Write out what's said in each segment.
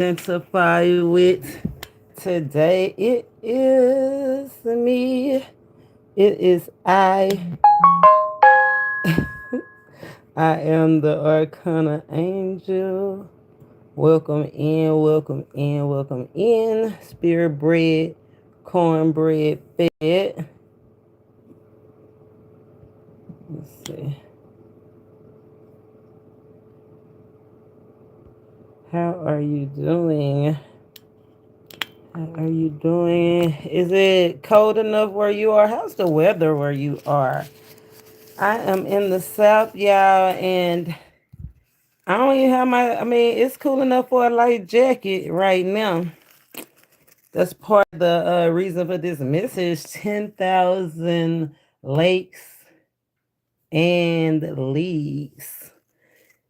identify with today. It is me. It is I. I am the Arcana angel. Welcome in, welcome in, welcome in. Spirit bread, cornbread fed. Let's see. How are you doing? How are you doing? Is it cold enough where you are? How's the weather where you are? I am in the South, y'all, and I don't even have it's cool enough for a light jacket right now. That's part of the reason for this message. 10,000 lakes and leagues.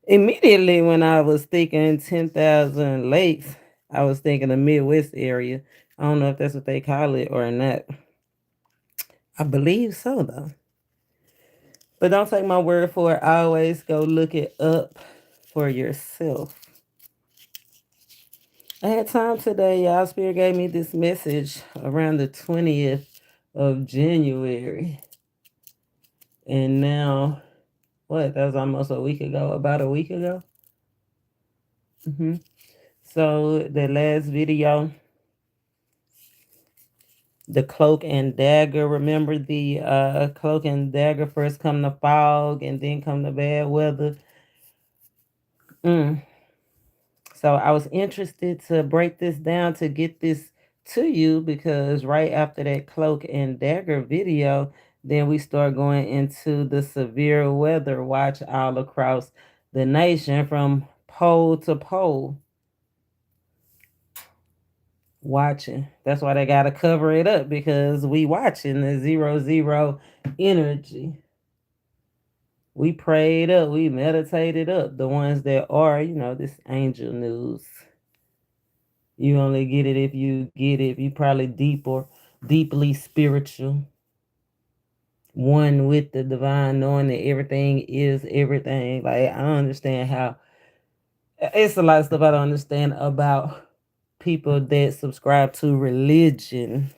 Immediately when I was thinking 10,000 lakes, I was thinking the Midwest area. I don't know if that's what they call it or not. I believe so, though. But don't take my word for it. Always go look it up for yourself. I had time today. Y'all, Spirit gave me this message around the 20th of January. And now, what? That was almost a week ago, about a week ago. So, the last video, the cloak and dagger. Remember the cloak and dagger first come the fog and then come the bad weather. So I was interested to break this down to get this to you because right after that cloak and dagger video, then we start going into the severe weather watch all across the nation from pole to pole. Watching. That's why they gotta cover it up because we watching the 0-0 energy. We prayed up, we meditated up. The ones that are, this angel news. You only get it if you get it. If you probably deeply spiritual, one with the divine, knowing that everything is everything. Like I don't understand how it's a lot of stuff I don't understand about people that subscribe to religion.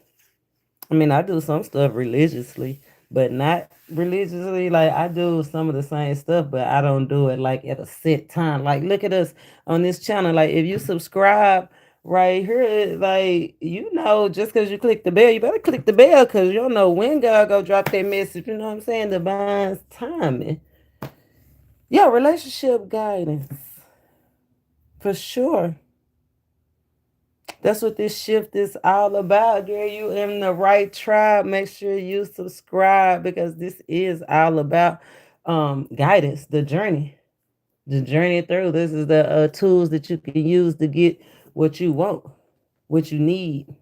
I mean, I do some stuff religiously, but not religiously. Like I do some of the same stuff, but I don't do it like at a set time. Like look at us on this channel. Like if you subscribe right here, like just because you click the bell, you better click the bell because you don't know when God go drop that message. You know what I'm saying? Divine timing. Yeah, relationship guidance for sure. That's what this shift is all about, girl. You in the right tribe. Make sure you subscribe because this is all about guidance, the journey through. This is the tools that you can use to get what you want, what you need.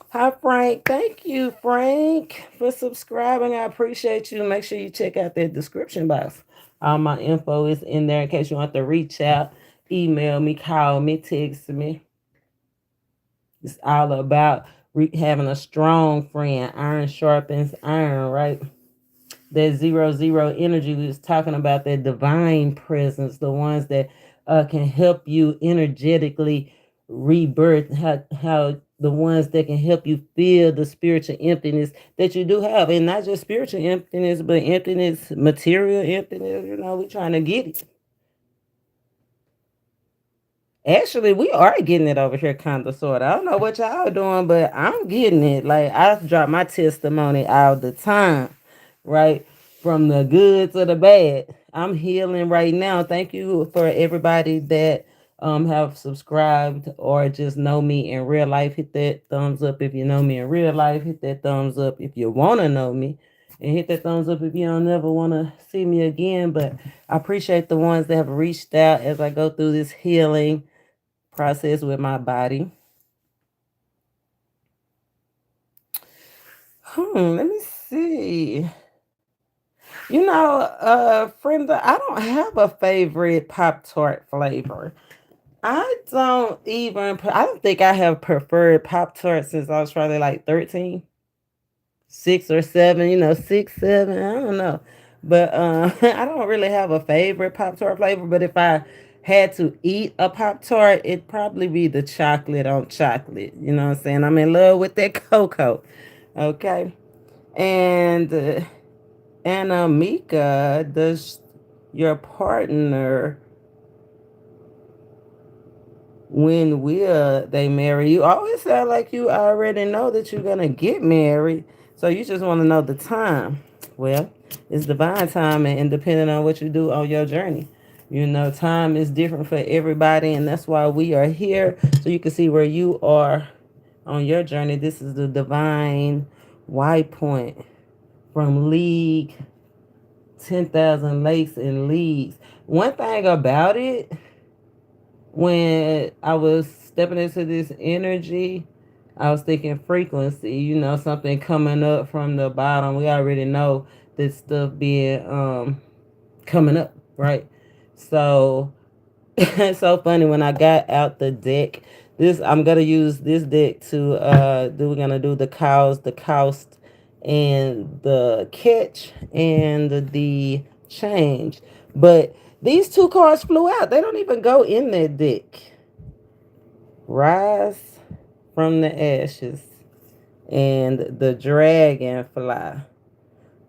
Hi, Frank. Thank you, Frank, for subscribing. I appreciate you. Make sure you check out that description box. All my info is in there in case you want to reach out, email me, call me, text me. It's all about having a strong friend. Iron sharpens iron, right? That 0-0 energy, we was talking about that divine presence, the ones that can help you energetically rebirth, how the ones that can help you feel the spiritual emptiness that you do have. And not just spiritual emptiness, but emptiness, material emptiness. We trying to get it. Actually, we are getting it over here, kind of, sort of. I don't know what y'all doing, but I'm getting it. Like, I drop my testimony all the time, right? From the good to the bad. I'm healing right now. Thank you for everybody that have subscribed or just know me in real life. Hit that thumbs up if you know me in real life. Hit that thumbs up if you want to know me. And hit that thumbs up if you don't ever want to see me again. But I appreciate the ones that have reached out as I go through this healing process with my body. Let me see. Friend, I don't have a favorite Pop-Tart flavor. I don't think I have preferred Pop-Tart since I was probably like 13, 6 or 7, 6, 7, I don't know. But I don't really have a favorite Pop-Tart flavor. But if I had to eat a Pop Tart, it'd probably be the chocolate on chocolate. You know what I'm saying? I'm in love with that cocoa. Okay. And Mika, does your partner, when will they marry you? Always sound like you already know that you're gonna get married, so you just want to know the time. Well, it's divine time, and depending on what you do on your journey, you know, time is different for everybody, and that's why we are here, so you can see where you are on your journey. This is the divine white point from League 10,000 Lakes and Leagues. One thing about it, when I was stepping into this energy, I was thinking frequency, you know, something coming up from the bottom. We already know this stuff being coming up, right? So it's so funny when I got out the deck. This I'm gonna use this deck to we're gonna do the cows, the coust, and the catch and the change. But these two cards flew out. They don't even go in that deck. Rise from the ashes and the dragonfly.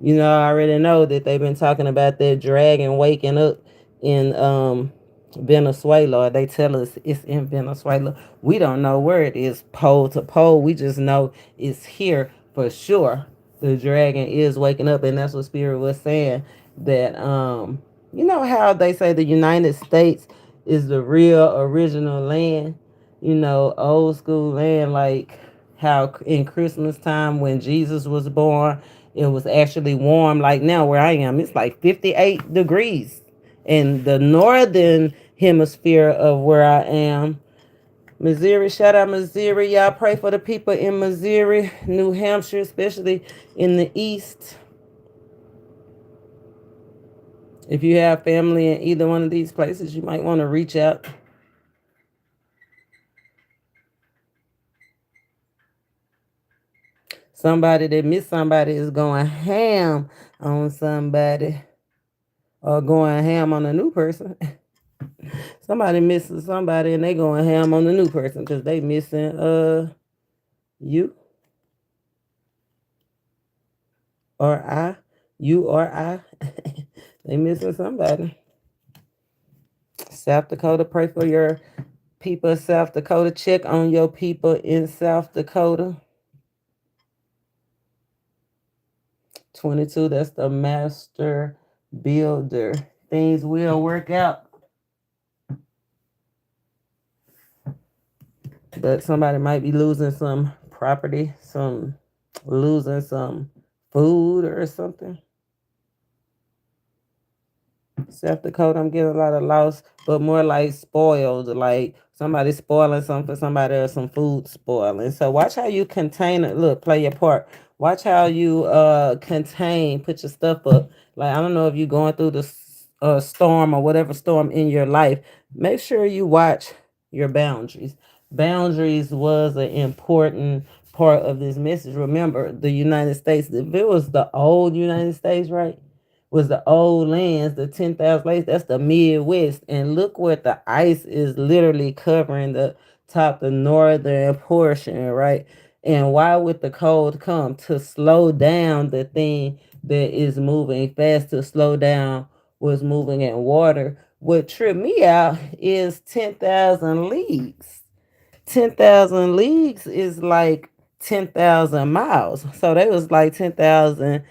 You know, I already know that they've been talking about that dragon waking up in Venezuela. They tell us it's in Venezuela. We don't know where it is, pole to pole. We just know it's here for sure. The dragon is waking up, and that's what Spirit was saying. That you know how they say the United States is the real original land, you know, old school land, like how in Christmas time when Jesus was born, it was actually warm. Like now where I am, it's like 58 degrees in the northern hemisphere of where I am. Missouri, shout out Missouri. Y'all pray for the people in Missouri, New Hampshire, especially in the east. If you have family in either one of these places, you might want to reach out. Somebody that missed somebody is going ham on somebody or going ham on a new person. Somebody missing somebody and they going ham on the new person because they missing you or I. You or I. They missing somebody. South Dakota, pray for your people of South Dakota. Check on your people in South Dakota. 22, that's the master builder. Things will work out. But somebody might be losing some property, losing some food or something. South Dakota, I'm getting a lot of loss, but more like spoiled, like somebody spoiling something for somebody or some food spoiling. So watch how you contain it. Look, play your part. Watch how you contain, put your stuff up. Like I don't know if you're going through the storm or whatever storm in your life. Make sure you watch your boundaries. Boundaries was an important part of this message. Remember, the United States, if it was the old United States, right? Was the old lands, the 10,000 lakes, that's the Midwest. And look what the ice is literally covering the top, the northern portion, right? And why would the cold come? To slow down the thing that is moving fast, to slow down what's moving in water. What tripped me out is 10,000 leagues. 10,000 leagues is like 10,000 miles. So they was like 10,000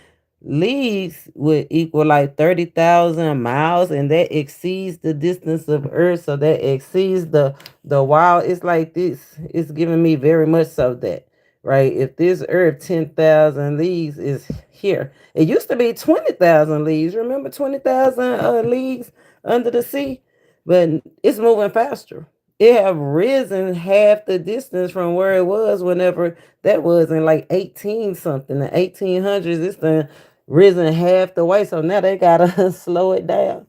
leagues would equal like 30,000 miles, and that exceeds the distance of Earth. So that exceeds the wild. It's like this. It's giving me very much so that, right? If this Earth 10,000 leagues is here, it used to be 20,000 leagues. Remember 20,000 leagues under the sea, but it's moving faster. It have risen half the distance from where it was whenever that was in like 18 something, the 1800s. It's done risen half the way. So now they gotta slow it down.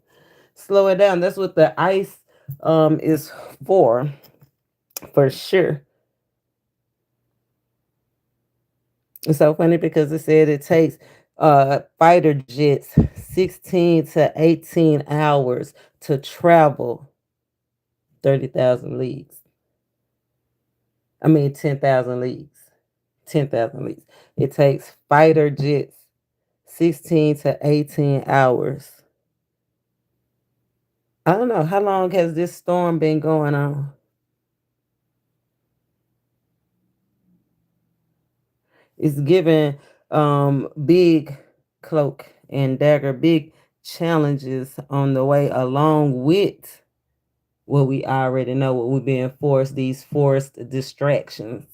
Slow it down. That's what the ice is for sure. It's so funny because it said it takes fighter jets 16 to 18 hours to travel 30,000 leagues. I mean, 10,000 leagues. 10,000 leagues. It takes fighter jets 16 to 18 hours. I don't know. How long has this storm been going on? It's given big cloak and dagger, big challenges on the way, along with what we already know, what we're being forced, these forced distractions.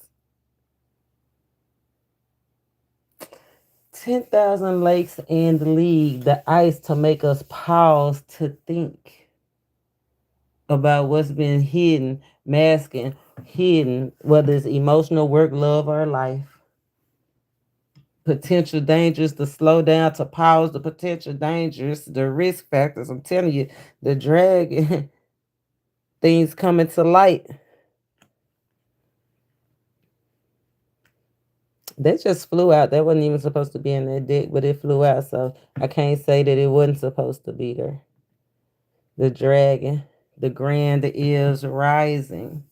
10,000 lakes and league, the ice to make us pause to think about what's been hidden, masking, hidden, whether it's emotional work, love, or life. Potential dangers, to slow down, to pause the potential dangers, the risk factors. I'm telling you, the drag things coming to light. They just flew out. That wasn't even supposed to be in that deck, but it flew out. So I can't say that it wasn't supposed to be there. The dragon, the grand is rising.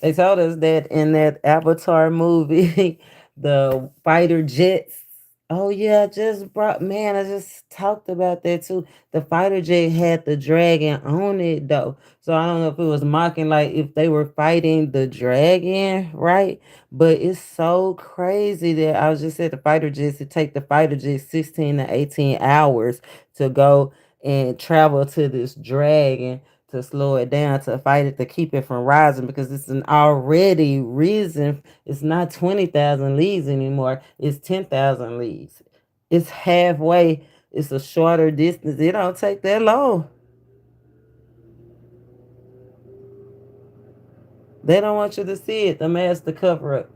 They told us that in that Avatar movie, the fighter jets. Oh yeah, I just talked about that too. The fighter jet had the dragon on it though. So I don't know if it was mocking like if they were fighting the dragon, right? But it's so crazy that I was just said the fighter jets, it take the fighter jets 16 to 18 hours to go and travel to this dragon to slow it down, to fight it, to keep it from rising because it's an already risen. It's not 20,000 leagues anymore. It's 10,000 leagues. It's halfway. It's a shorter distance. It don't take that long. They don't want you to see it. The mask to cover up.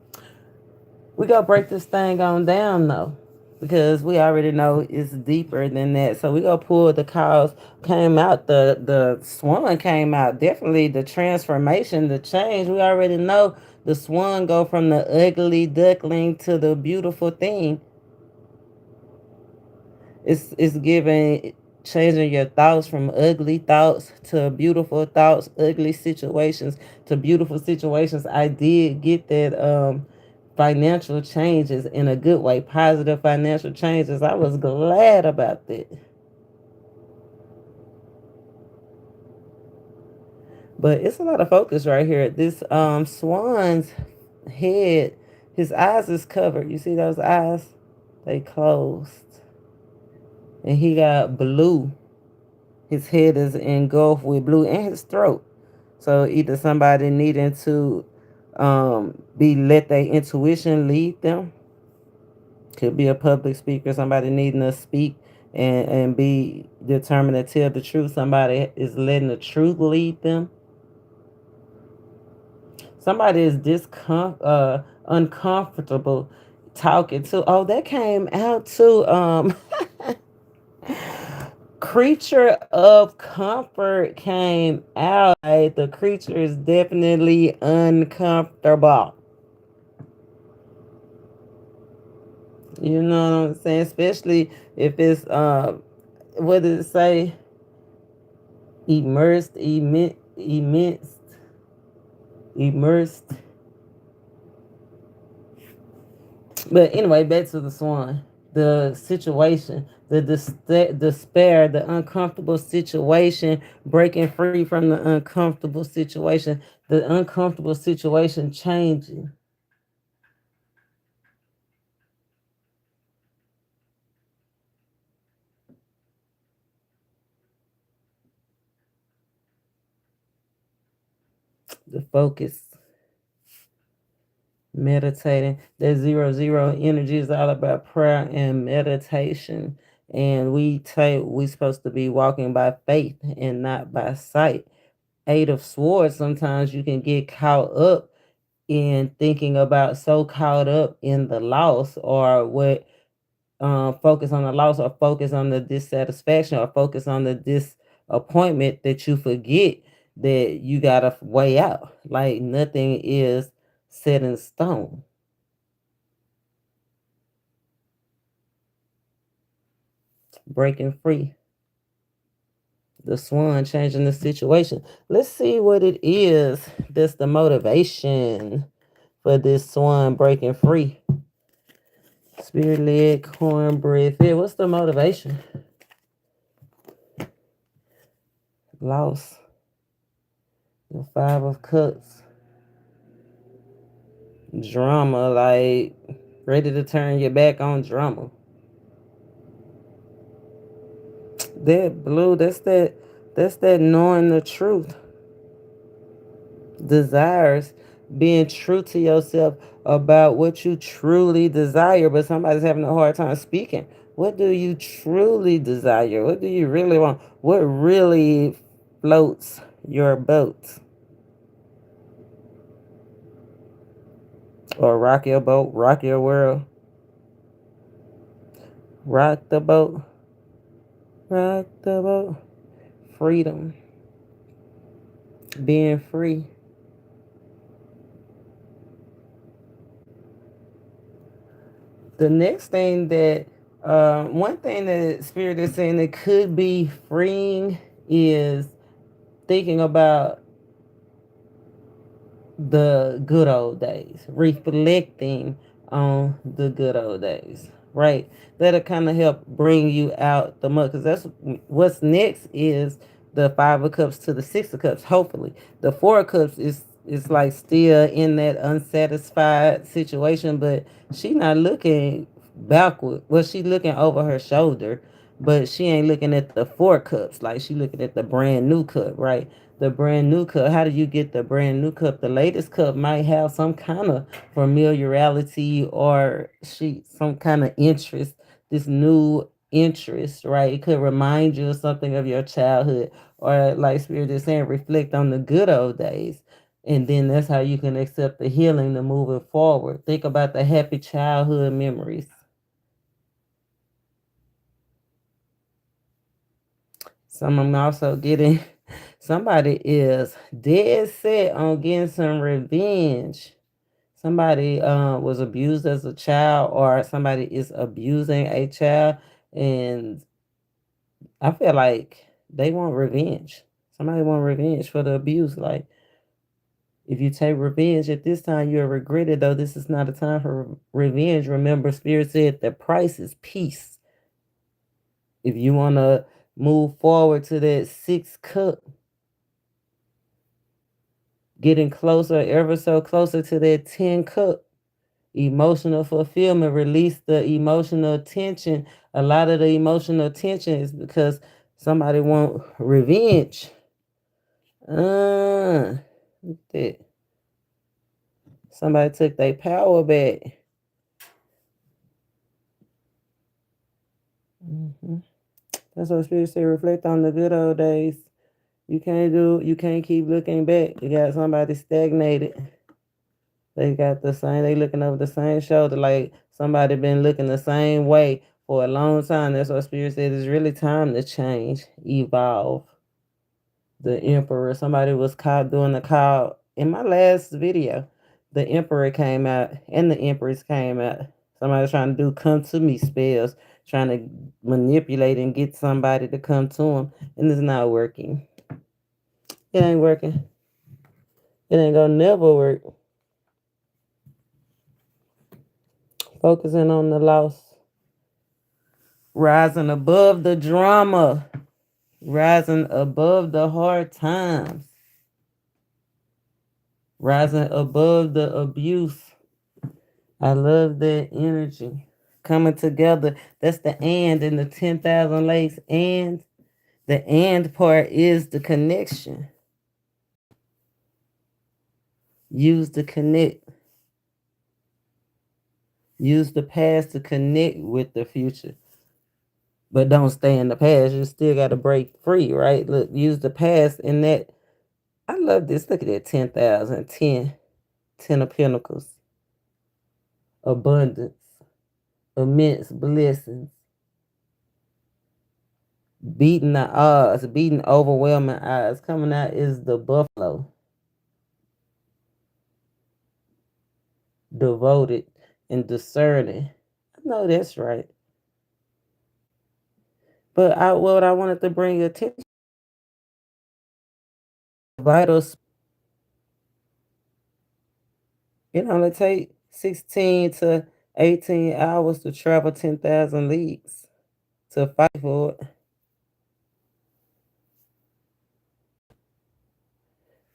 We gonna break this thing on down though, because we already know it's deeper than that. So we gonna pull the cause came out, the swan came out. Definitely the transformation, the change. We already know the swan go from the ugly duckling to the beautiful thing. It's giving changing your thoughts from ugly thoughts to beautiful thoughts, ugly situations to beautiful situations. I did get that financial changes in a good way, positive financial changes. I was glad about that. But it's a lot of focus right here. This swan's head, his eyes is covered. You see those eyes? They closed. And he got blue. His head is engulfed with blue and his throat. So either somebody needing to be let their intuition lead them. Could be a public speaker, somebody needing to speak and be determined to tell the truth. Somebody is letting the truth lead them. Somebody is uncomfortable talking to. Oh, that came out too. Creature of comfort came out. Like, the creature is definitely uncomfortable. You know what I'm saying? Especially if it's what did it say? Immersed, immersed. But anyway, back to the swan. The situation, the despair, the uncomfortable situation, breaking free from the uncomfortable situation, the uncomfortable situation changing. The focus, meditating. That 0 0 energy is all about prayer and meditation. And we supposed to be walking by faith and not by sight. Eight of Swords, sometimes you can get caught up in thinking about, so caught up in the loss, or what focus on the loss, or focus on the dissatisfaction, or focus on the disappointment, that you forget that you got a way out. Like nothing is set in stone. Breaking free. The swan changing the situation. Let's see what it is. That's the motivation for this swan breaking free. Spirit led cornbread fed. What's the motivation? Loss. The 5 of Cups. Drama, like ready to turn your back on drama. That blue, that's that knowing the truth. Desires, being true to yourself about what you truly desire, but somebody's having a hard time speaking. What do you truly desire? What do you really want? What really floats your boat? Or rock your boat, rock your world, rock the boat, rock the boat. Freedom, being free. The next thing that, one thing that Spirit is saying that could be freeing is thinking about the good old days, reflecting on the good old days, right? That'll kind of help bring you out the mud, because that's what's next is the 5 of Cups to the 6 of Cups. Hopefully, the 4 of Cups is like still in that unsatisfied situation, but she not looking backward. Well, she looking over her shoulder, but she ain't looking at the 4 cups. Like she looking at the brand new cup, right? The brand new cup. How do you get the brand new cup? The latest cup might have some kind of familiarity or some kind of interest. This new interest, right? It could remind you of something of your childhood, or like Spirit is saying, reflect on the good old days. And then that's how you can accept the healing to move it forward. Think about the happy childhood memories. Some of them also getting, somebody is dead set on getting some revenge. Somebody was abused as a child, or somebody is abusing a child, and I feel like they want revenge. Somebody want revenge for the abuse. Like, if you take revenge at this time, you'll regret it, though this is not a time for revenge. Remember, Spirit said the price is peace. If you want to move forward to that 6 cup, getting closer, ever so closer to that 10 cup, emotional fulfillment, release the emotional tension. A lot of the emotional tension is because somebody want revenge. That somebody took their power back. hmm That's what Spirit say. Reflect on the good old days. You can't keep looking back. You got somebody stagnated. They got the same, they looking over the same shoulder, like somebody been looking the same way for a long time. That's what Spirit said. It's really time to change, evolve. The Emperor, somebody was caught doing the call. In my last video, the Emperor came out and the Empress came out. Somebody was trying to do come to me spells, trying to manipulate and get somebody to come to him, and it's not working. It ain't working. It ain't gonna never work. Focusing on the loss. Rising above the drama. Rising above the hard times. Rising above the abuse. I love that energy. Coming together. That's the and in the 10,000 lakes. And the and part is the connection. Use the connect. Use the past to connect with the future. But don't stay in the past. You still got to break free, right? Look, use the past in that. I love this. Look at that 10,000, 10 of Pentacles. Abundance, immense blessings, beating the odds, beating overwhelming odds. Coming out is the buffalo, devoted and discerning. I know that's right. But what I wanted to bring attention vital. It only take 16 to 18 hours to travel 10,000 leagues to fight for it.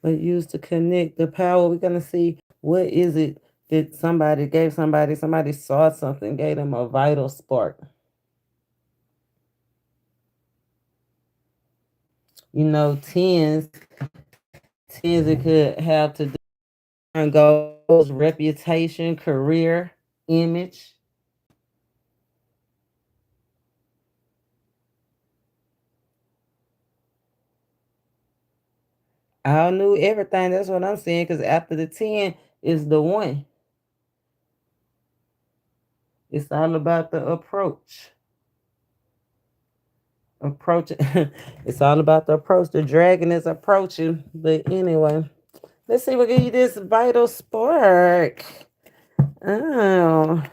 But used to connect the power. We're gonna see what is it that somebody gave somebody saw something, gave them a vital spark. You know, tens it could have to do with goals, reputation, career, image. I knew everything. That's what I'm saying. Because after the 10 is the one. It's all about the approach. Approach. It's all about the approach. The dragon is approaching. But anyway, let's see. We'll give you this vital spark. Oh,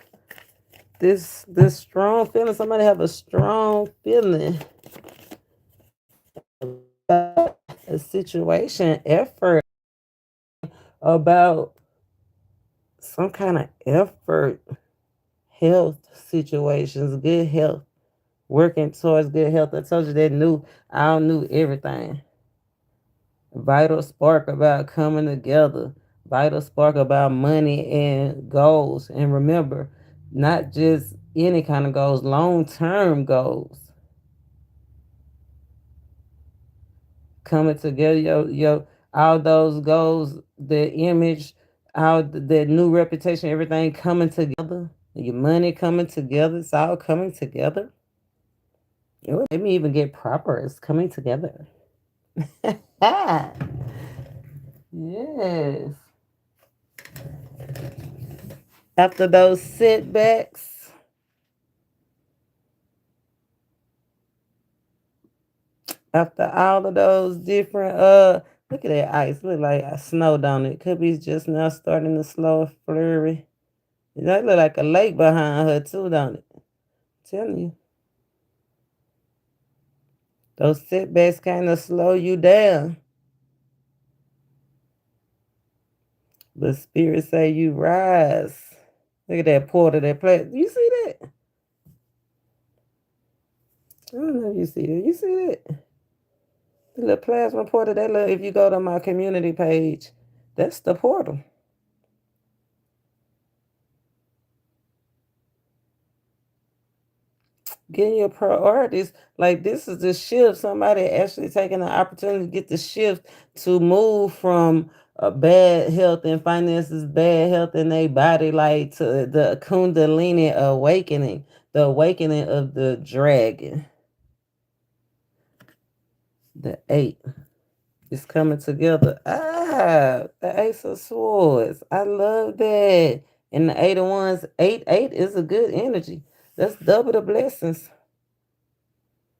this strong feeling. Somebody have a strong feeling about a situation, effort, about some kind of effort, health situations, good health, working towards good health. I told you that I knew everything. Vital spark about coming together. Vital spark about money and goals. And remember, not just any kind of goals, long term goals. Coming together, all those goals, the image, the new reputation, everything coming together. Your money coming together. It's all coming together. It would make me even get proper. It's coming together. Yes. After those setbacks, after all of those different look at that ice. Look like snow down it. Could be just now starting to slow flurry. That look like a lake behind her too, don't it? Telling you. Those setbacks kind of slow you down. But spirit say you rise. Look at that portal, that place. You see that? I don't know if you see that. You see that? The little plasma portal, that little, if you go to my community page, that's the portal. Getting your priorities. Like this is the shift. Somebody actually taking the opportunity to get the shift to move from bad health and finances, bad health in their body, like to the Kundalini awakening, the awakening of the dragon, the eight. It's coming together. The Ace of Swords. I love that. And the Eight of Wands, eight is a good energy. That's double the blessings.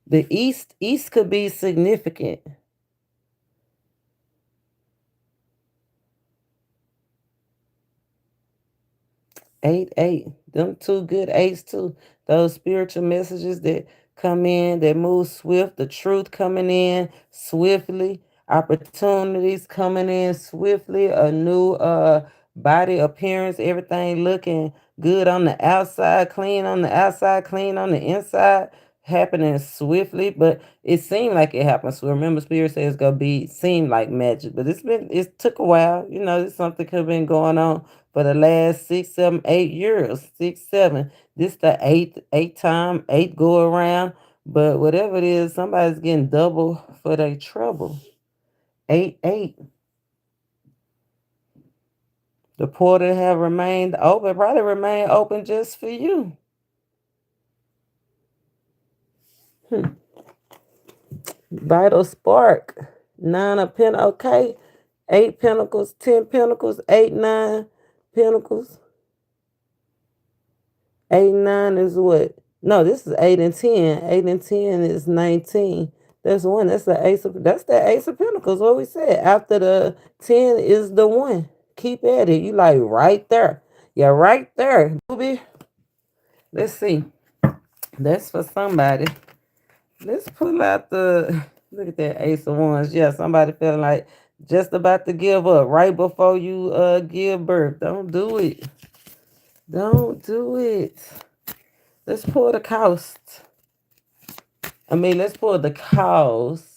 The East could be significant. 8, 8. Them two good eights too. Those spiritual messages that come in, that move swift, the truth coming in swiftly, opportunities coming in swiftly, a new body appearance, everything looking good on the outside, clean on the outside, clean on the inside, happening swiftly, but it seemed like it happened. So remember, Spirit says it's gonna be seem like magic, but it took a while. It's something could have been going on for the last 6, 7, 8 years. 6, 7. This the eighth time, eight go around. But whatever it is, somebody's getting double for their trouble. 8, 8. The portal have remained open, probably remain open just for you. Vital spark. 9 of Pentacles. Okay. 8 Pentacles, 10 Pentacles, 8, 9 Pentacles. 8, 9 is what? No, this is 8 and 10. 8 and 10 is 19. That's one. That's the Ace of Pentacles. What we said. After the 10 is the one. Keep at it. You like right there. Yeah, right there. Booby. Let's see. That's for somebody. Let's pull out the look at that Ace of Wands. Yeah, somebody feeling like Just about to give up right before you give birth. Don't do it. Don't do it. Let's pull the cost. Let's pull the cause.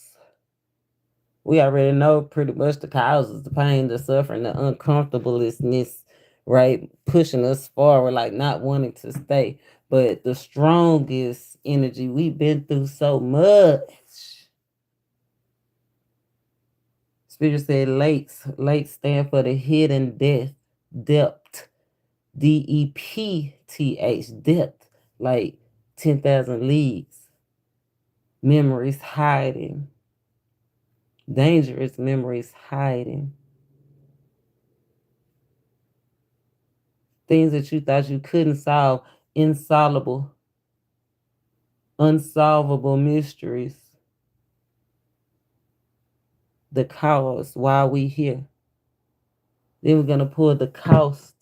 We already know pretty much the causes, the pain, the suffering, the uncomfortableness, right? Pushing us forward, like not wanting to stay. But the strongest energy, we've been through so much. Spirit said lakes. Lakes stand for the hidden depth. DEPTH, depth. Like 10,000 leagues. Memories hiding. Dangerous memories hiding. Things that you thought you couldn't solve. Insoluble. Unsolvable mysteries. The cause. Why we here. Then we're going to pull the cost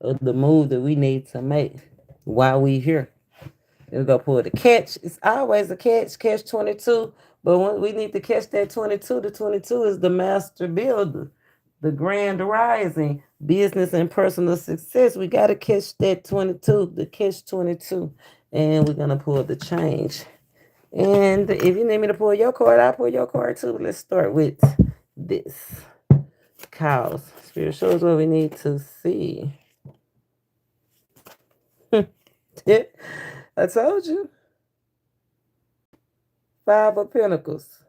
of the move that we need to make while we here. Then we're going to pull the catch. It's always a catch 22. But when we need to catch that 22, the 22 is the master builder, the grand rising, business and personal success. We got to catch that 22, the catch 22. And we're going to pull the change. And if you need me to pull your card, I'll pull your card too. Let's start with this. Cows. Spirit shows what we need to see. I told you. 5 of Pentacles.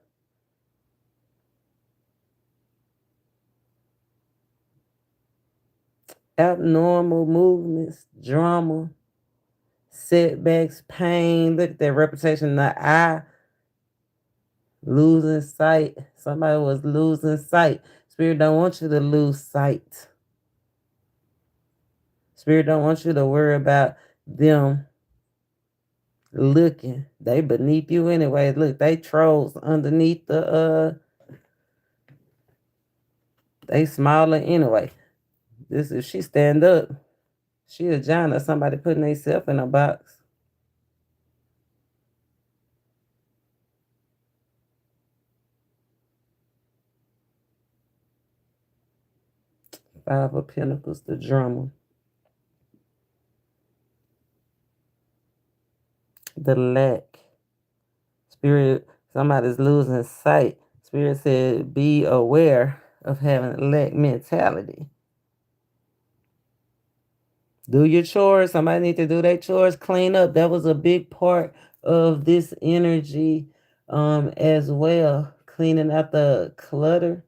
Abnormal movements, drama, setbacks, pain. Look at that reputation in the eye. Losing sight. Somebody was losing sight. Spirit don't want you to lose sight. Spirit don't want you to worry about them looking. They beneath you anyway. Look, they trolls underneath the they smaller anyway. This if she stand up, she a giant or somebody putting themselves in a box. Five of Pentacles, the drama. The lack. Spirit, somebody's losing sight. Spirit said, be aware of having a lack mentality. Do your chores. Somebody need to do their chores, clean up. That was a big part of this energy as well. Cleaning out the clutter,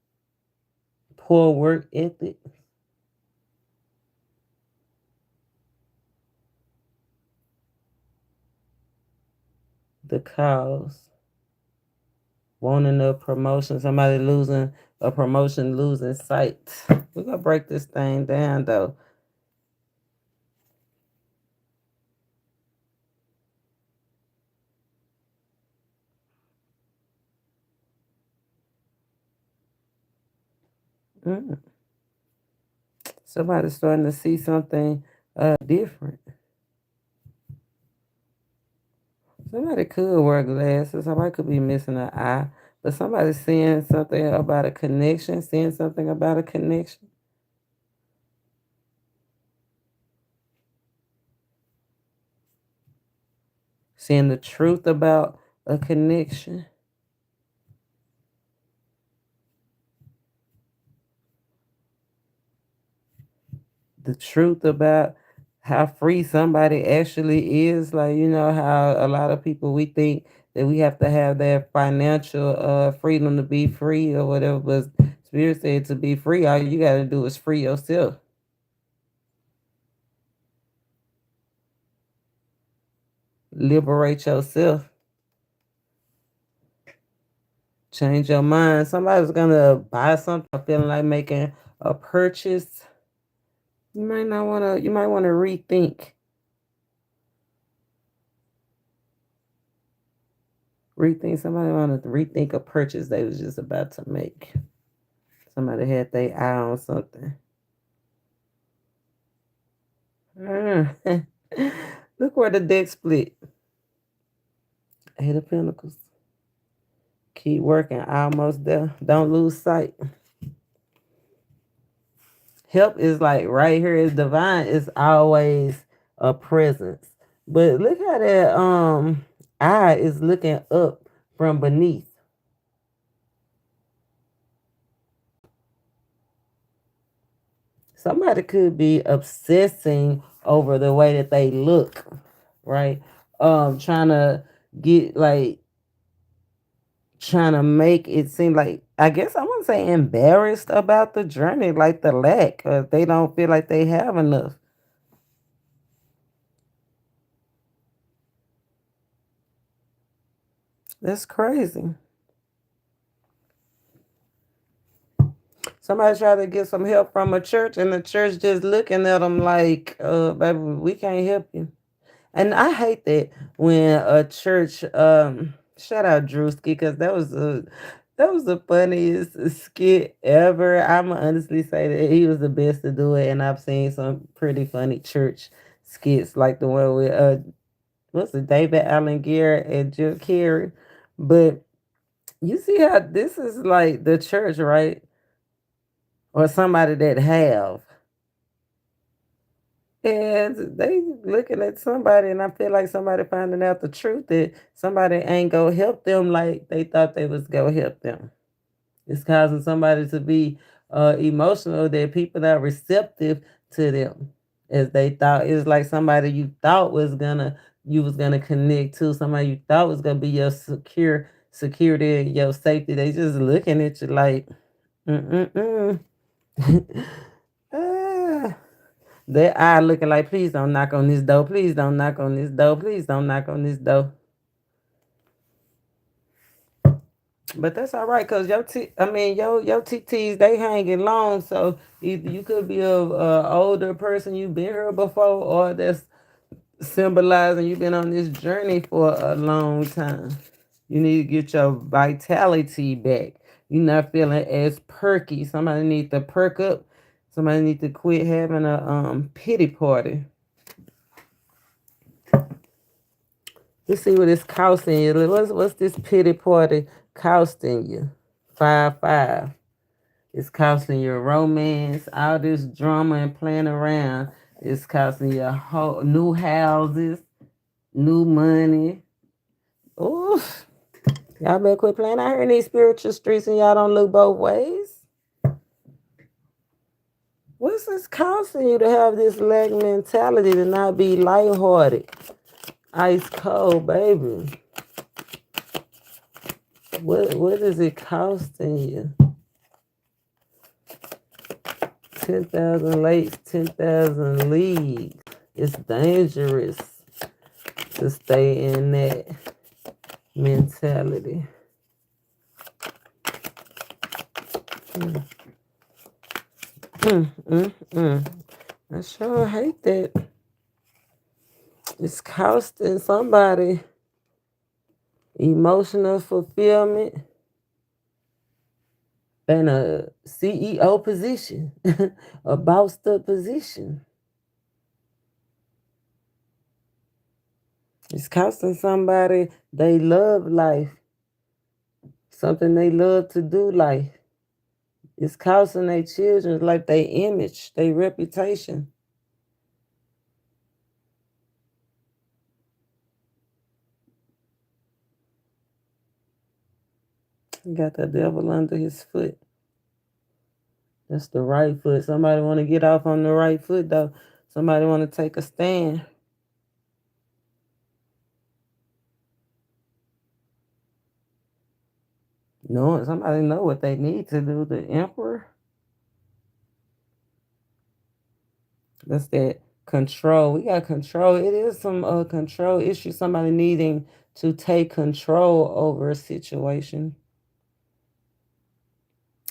poor work ethic. The cause. Wanting a promotion. Somebody losing a promotion, losing sight. We're going to break this thing down though. Somebody's starting to see something different. Somebody could wear glasses. Somebody could be missing an eye. But somebody's seeing something about a connection, seeing something about a connection. Seeing the truth about a connection. The truth about how free somebody actually is. Like, you know, how a lot of people, we think that we have to have that financial freedom to be free or whatever. But Spirit said to be free, all you got to do is free yourself. Liberate yourself. Change your mind. Somebody's gonna buy something, feeling like making a purchase. You might not wanna you might wanna rethink. Somebody wanna rethink a purchase they was just about to make. Somebody had their eye on something. Look where the deck split. 8 of Pentacles. Keep working. Almost there. Don't lose sight. Help is like right here is divine. It's always a presence. But look how that eye is looking up from beneath. Somebody could be obsessing over the way that they look, right? Trying to get like trying to make it seem like I guess I wouldn't say embarrassed about the journey, like the lack, they don't feel like they have enough. That's crazy. Somebody try to get some help from a church, and the church just looking at them like, baby, we can't help you. And I hate that when a church, shout out Drewski, because that was the funniest skit ever. I'ma honestly say that he was the best to do it, and I've seen some pretty funny church skits like the one with what's it, David Allen Garrett and Jill Carey. But you see how this is like the church, right? Or somebody that have. And they looking at somebody, and I feel like somebody finding out the truth that somebody ain't gonna help them like they thought they was gonna help them. It's causing somebody to be emotional that people not receptive to them as they thought. It's like somebody you thought was gonna you was gonna connect to, somebody you thought was gonna be your security and your safety. They just looking at you like, mm. Ah. Their eye looking like, please don't knock on this door. Please don't knock on this door. Please don't knock on this door. But that's all right, cause your TTs they hanging long, so either you could be a older person you've been here before, or that's symbolizing you've been on this journey for a long time. You need to get your vitality back. You're not feeling as perky. Somebody need to perk up. Somebody need to quit having a pity party. Let's see what it's costing you. What's this pity party costing you? 5-5. It's costing you romance, all this drama and playing around. It's costing you whole new houses, new money. Oof. Y'all better quit playing out here in these spiritual streets and y'all don't look both ways. What's this costing you to have this lack mentality to not be lighthearted? Ice cold, baby. What is it costing you? 10,000 lakes, 10,000 leagues. It's dangerous to stay in that mentality. I sure hate that. It's costing somebody emotional fulfillment and a CEO position, a bossed up position. It's costing somebody they love life, something they love to do life. It's costing their children like their image, their reputation. He got the devil under his foot. That's the right foot. Somebody want to get off on the right foot though. Somebody want to take a stand. No, somebody know what they need to do. The emperor. That's that control. We got control. It is some control issue. Somebody needing to take control over a situation.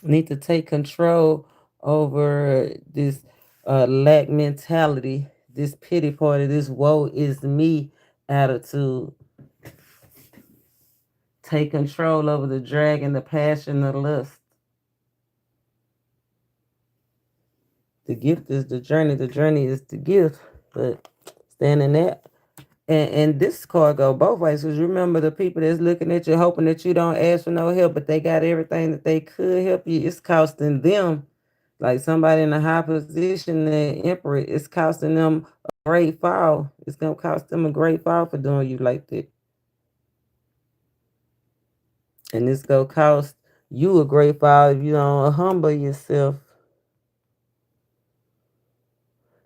Need to take control over this lack mentality, this pity party, this woe is me attitude. Take control over the dragon, the passion, the lust. The gift is the journey. The journey is the gift. But stand in that And this card go both ways. Because remember, the people that's looking at you, hoping that you don't ask for no help, but they got everything that they could help you, it's costing them. Like somebody in a high position, the emperor, it's costing them a great fall. It's gonna cost them a great fall for doing you like that. And it's gonna cost you a great fall if you don't humble yourself.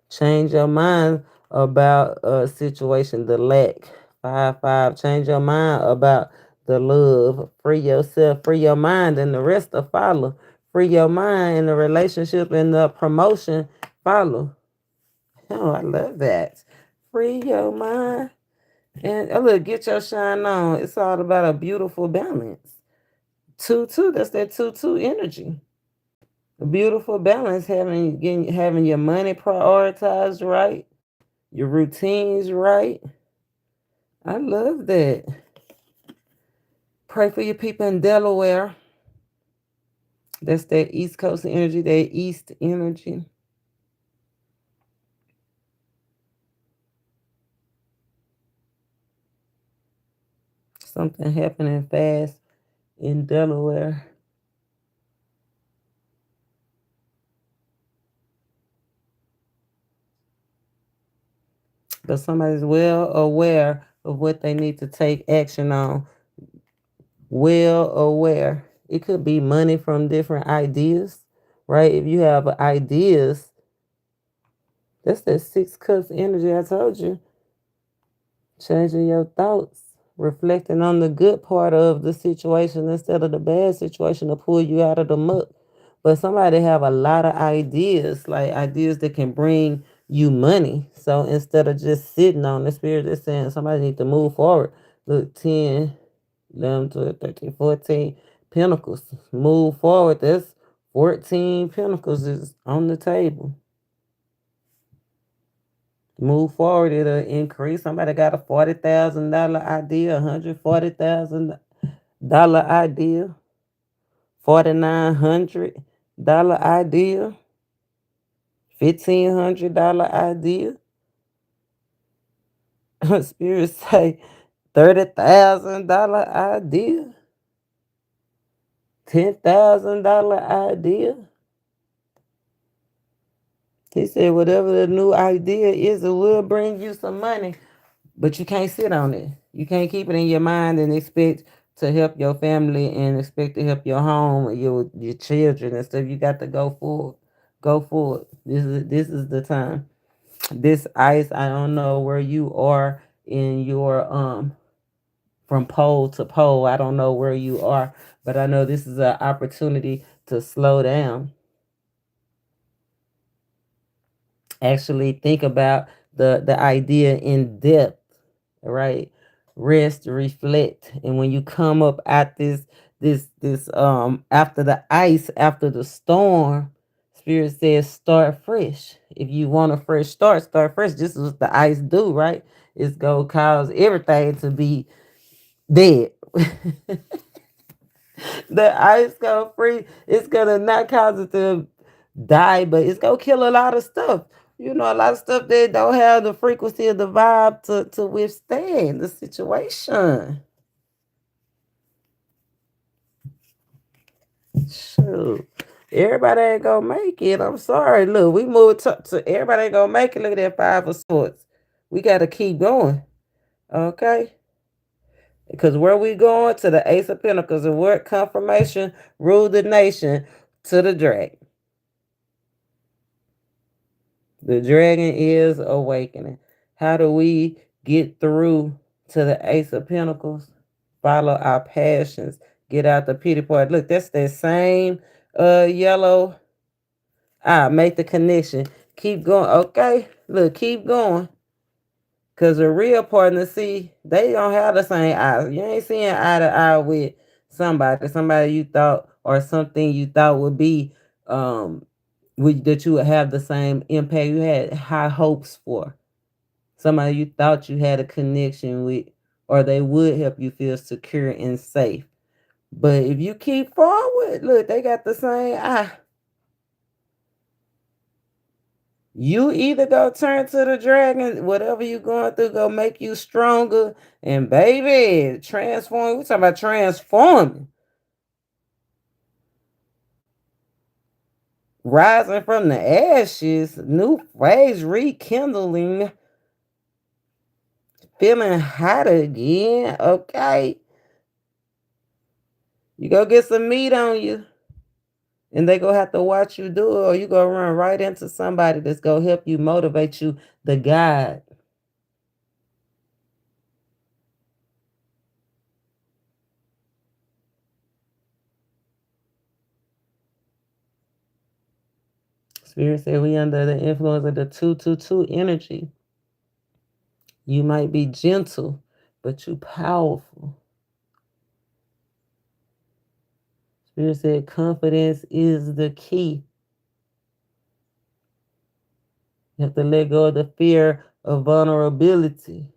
Change your mind about a situation, the lack. 5 5. Change your mind about the love. Free yourself, free your mind, and the rest will follow. Free your mind and the relationship and the promotion follow. Oh, I love that. Free your mind. And look, get your shine on. It's all about a beautiful balance. 2 2, that's that 2 2 energy. A beautiful balance, having your money prioritized right, your routines right. I love that. Pray for your people in Delaware. That's that East Coast energy, that East energy. Something happening fast in Delaware. But somebody's well aware of what they need to take action on. Well aware. It could be money from different ideas, right? If you have ideas, that's that 6 cups energy I told you. Changing your thoughts, reflecting on the good part of the situation instead of the bad situation to pull you out of the muck. But somebody have a lot of ideas, like ideas that can bring you money. So instead of just sitting on the spirit, that's saying somebody need to move forward. Look, 10, 11, 12, 13, 14 pentacles. Move forward. That's 14 pentacles is on the table. Move forward, it'll increase. Somebody got a $40,000 idea, $140,000 idea, $4,900 idea, $1,500 idea. Spirit say $30,000 idea, $10,000 idea. He said, whatever the new idea is, it will bring you some money. But you can't sit on it. You can't keep it in your mind and expect to help your family and expect to help your home, your children and stuff. You got to go forward. Go forward. This is the time. This ice, I don't know where you are in your from pole to pole. I don't know where you are, but I know this is an opportunity to slow down. Actually think about the idea in depth, right? Rest, reflect, and when you come up at this after the ice, after the storm, spirit says start fresh. If you want a fresh start fresh. This is what the ice do, right? It's gonna cause everything to be dead. The ice gonna freeze. It's gonna not cause it to die, but it's gonna kill a lot of stuff. You know, a lot of stuff that don't have the frequency of the vibe to withstand the situation. Shoot. Everybody ain't gonna make it. I'm sorry. Look, we moved to everybody ain't gonna make it. Look at that 5 of swords. We gotta keep going. Okay? Because where we going to the Ace of Pentacles and word confirmation rule the nation to the dragon. The dragon is awakening. How do we get through to the Ace of Pentacles? Follow our passions. Get out the pity part. Look, that's that same yellow. Make the connection. Keep going. Okay. Look, keep going. Cause the real partner, see, they don't have the same eyes. You ain't seeing eye to eye with somebody you thought or something you thought would be that you would have the same impact you had high hopes for. Somebody you thought you had a connection with, or they would help you feel secure and safe. But if you keep forward, look, they got the same eye. You either go turn to the dragon, whatever you going through, go make you stronger, and baby, transform. We talking about transforming, rising from the ashes, new phase rekindling, feeling hot again. Okay, you go get some meat on you, and they gonna have to watch you do it, or you gonna run right into somebody that's gonna help you motivate you, the guide. Spirit said we under the influence of the 222 energy. You might be gentle, but you powerful. Spirit said confidence is the key. You have to let go of the fear of vulnerability.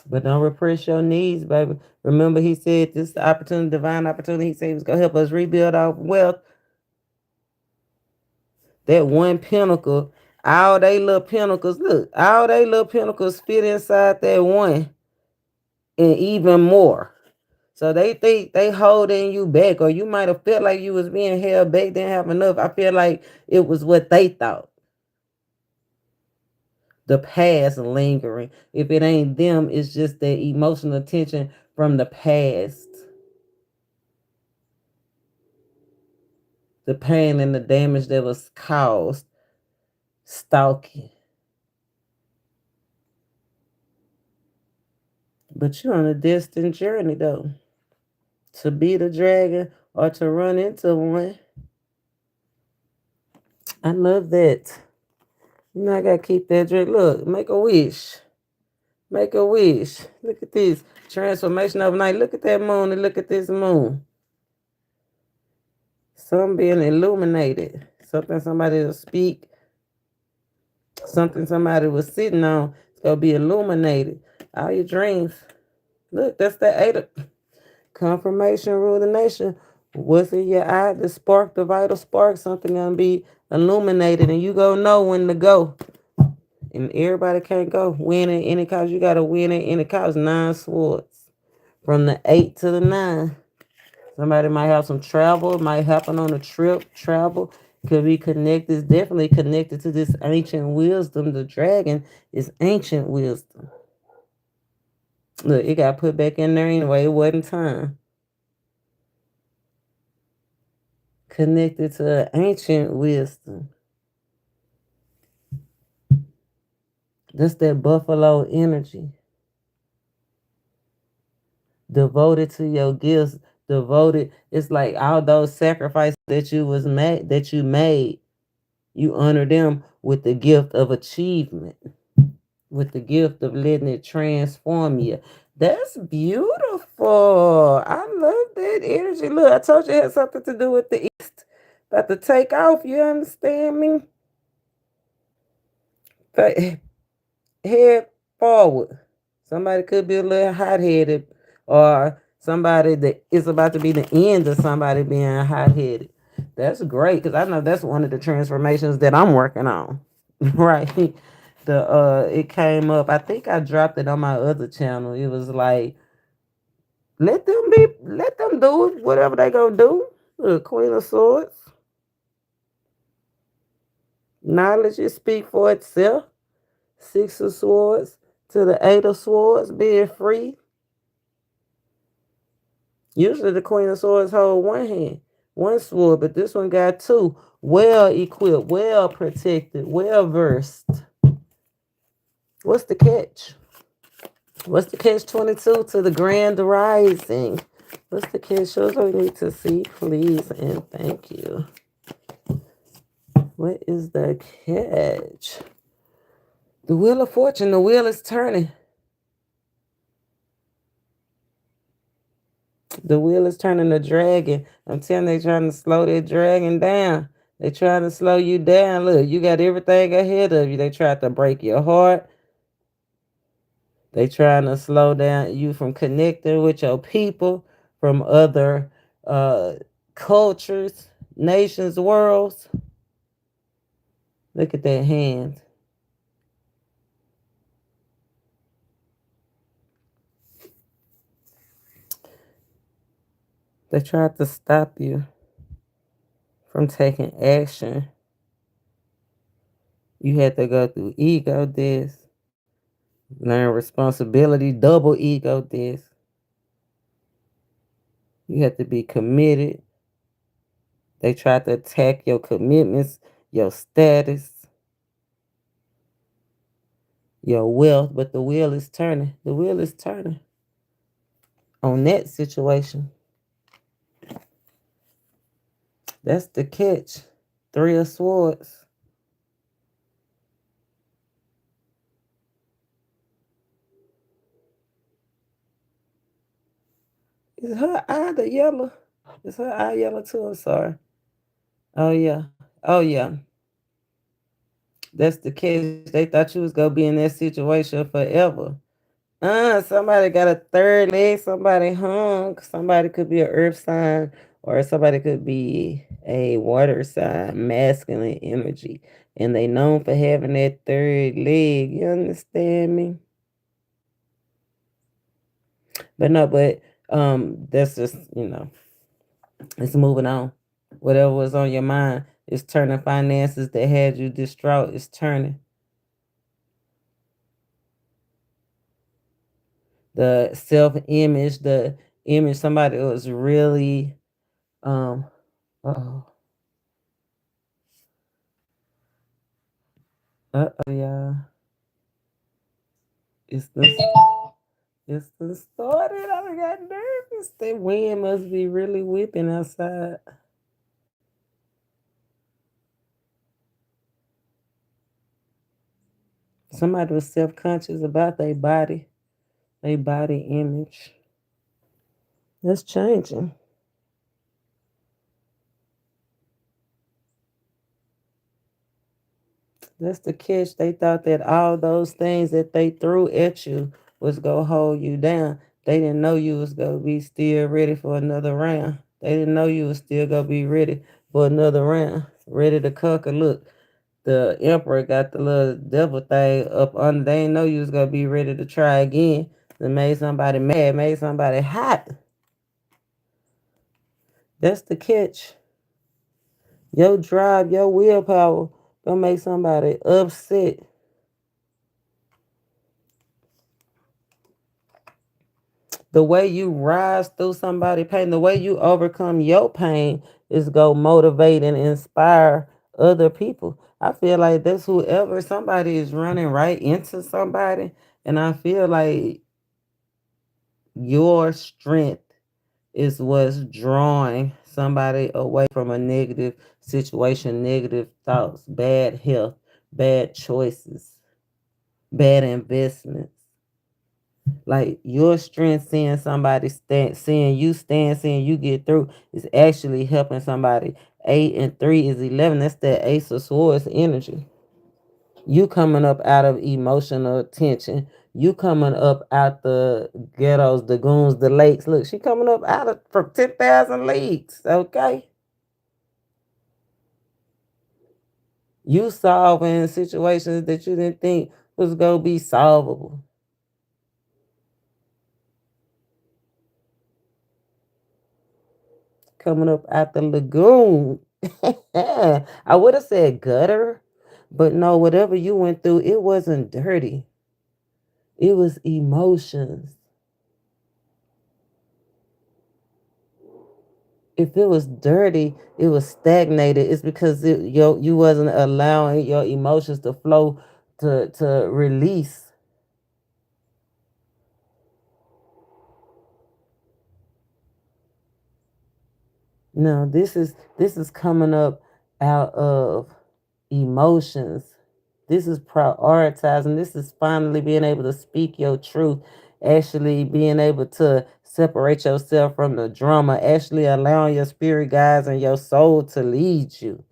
But don't repress your needs, baby. Remember, he said this opportunity, divine opportunity, he said he was going to help us rebuild our wealth. That one pinnacle, all they little pinnacles, look, all they little pinnacles fit inside that one and even more. So they think they holding you back, or you might have felt like you was being held back, didn't have enough. I feel like it was what they thought. The past lingering. If it ain't them, it's just the emotional tension from the past. The pain and the damage that was caused. Stalking. But you're on a distant journey though. To be the dragon or to run into one. I love that. You know, I gotta keep that drink. Look, make a wish. Make a wish. Look at this transformation overnight. Look at that moon and look at this moon. Some being illuminated. Something somebody will speak. Something somebody was sitting on. It's gonna be illuminated. All your dreams. Look, that's the eight of confirmation rule the nation. What's in your eye? The spark, the vital spark. Something gonna be illuminated, and you gonna know when to go. And everybody can't go. Win at any cost. You gotta win at any cost. 9 swords. From the 8 to the 9. Somebody might have some travel. It might happen on a trip. Travel could be connected. It's definitely connected to this ancient wisdom. The dragon is ancient wisdom. Look, it got put back in there anyway. It wasn't time. Connected to ancient wisdom. That's that buffalo energy. Devoted to your gifts. Devoted. It's like all those sacrifices that you made. You honor them with the gift of achievement. With the gift of letting it transform you. That's beautiful. I love that energy. Look, I told you it had something to do with the East. About to take off, you understand me? Head forward. Somebody could be a little hot headed, or somebody that is about to be the end of somebody being hot headed. That's great because I know that's one of the transformations that I'm working on. Right. It came up. I think I dropped it on my other channel. It was like, let them do whatever they gonna do. The Queen of Swords. Knowledge is speak for itself. 6 of Swords to the 8 of Swords, being free. Usually the Queen of Swords hold one hand, one sword, but this one got two. Well equipped, well protected, well versed. What's the catch? What's the catch 22 to the grand rising? What's the catch? Shows what we need to see, please, and thank you. What is the catch? The wheel of fortune, the wheel is turning. The wheel is turning the dragon. I'm telling you, they trying to slow that dragon down. They trying to slow you down. Look, you got everything ahead of you. They tried to break your heart. They trying to slow down you from connecting with your people, from other uh cultures, nations, worlds. Look at that hand. They tried to stop you from taking action. You had to go through ego death, learn responsibility, double ego death. You have to be committed. They tried to attack your commitments, your status, your wealth, but the wheel is turning. The wheel is turning on that situation. That's the catch. Three of swords. Is her eye the yellow? Is her eye yellow too? I'm sorry. Oh yeah. Oh yeah. That's the catch. They thought you was gonna be in that situation forever. Somebody got a third leg, somebody hung, somebody could be an earth sign, or somebody could be a water sign, masculine energy. And they known for having that third leg. You understand me? But no, but that's just, it's moving on. Whatever was on your mind is turning. Finances that had you distraught is turning. The self image, the image somebody was really um uh-oh. Uh-oh, yeah. It's the it's the started. I got nervous. The wind must be really whipping outside. Somebody was self-conscious about their body image. That's changing. That's the catch. They thought that all those things that they threw at you was gonna hold you down. They didn't know you was gonna be still ready for another round. They didn't know you was still gonna be ready for another round. Ready to conquer. Look, the emperor got the little devil thing up under. They didn't know you was gonna be ready to try again. It made somebody mad, made somebody hot. That's the catch. Your drive, your willpower gonna make somebody upset. The way you rise through somebody's pain, the way you overcome your pain is go motivate and inspire other people. I feel like that's whoever somebody is running right into somebody, and I feel like your strength is what's drawing somebody away from a negative situation, negative thoughts, bad health, bad choices, bad investments. Like your strength, seeing somebody stand, seeing you get through is actually helping somebody. 8 and 3 is 11. That's that Ace of Swords energy. You coming up out of emotional tension. You coming up out the ghettos, the goons, the lakes. Look, she coming up out of from 10,000 leagues. Okay, you solving situations that you didn't think was gonna be solvable. Coming up out the lagoon. I would have said gutter, but no, whatever you went through, it wasn't dirty. It was emotions. If it was dirty, it was stagnated. It's because you wasn't allowing your emotions to flow to release. No, this is coming up out of emotions. This is prioritizing. This is finally being able to speak your truth, actually being able to separate yourself from the drama, actually allowing your spirit guides and your soul to lead you.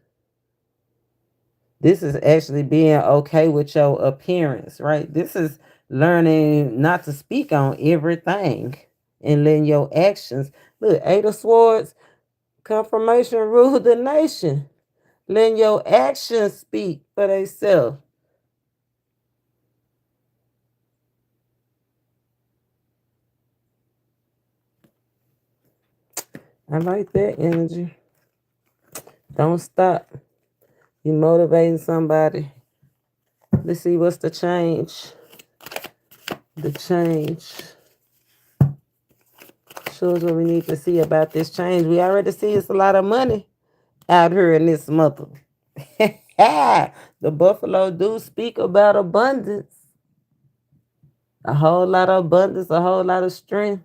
This is actually being okay with your appearance, right? This is learning not to speak on everything. and letting your actions look. Eight of Swords, confirmation rule the nation. Letting your actions speak for themselves. I like that energy. Don't stop. You motivating somebody. Let's see what's the change. The change. Shows what we need to see about this change. We already see it's a lot of money out here in this mother. The buffalo do speak about abundance. A whole lot of abundance, a whole lot of strength.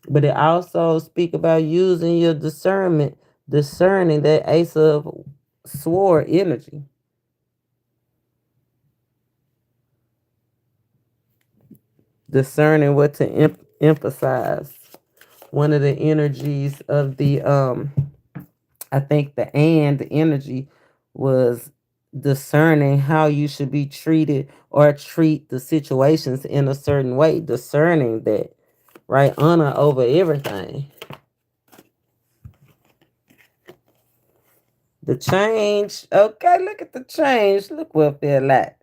But it also speak about using your discernment, discerning that ace of sword energy. Discerning what to emphasize. One of the energies of the I think the energy was discerning how you should be treated or treat the situations in a certain way, discerning that, right? Honor over everything. The change, okay, look at the change. Look what they're like.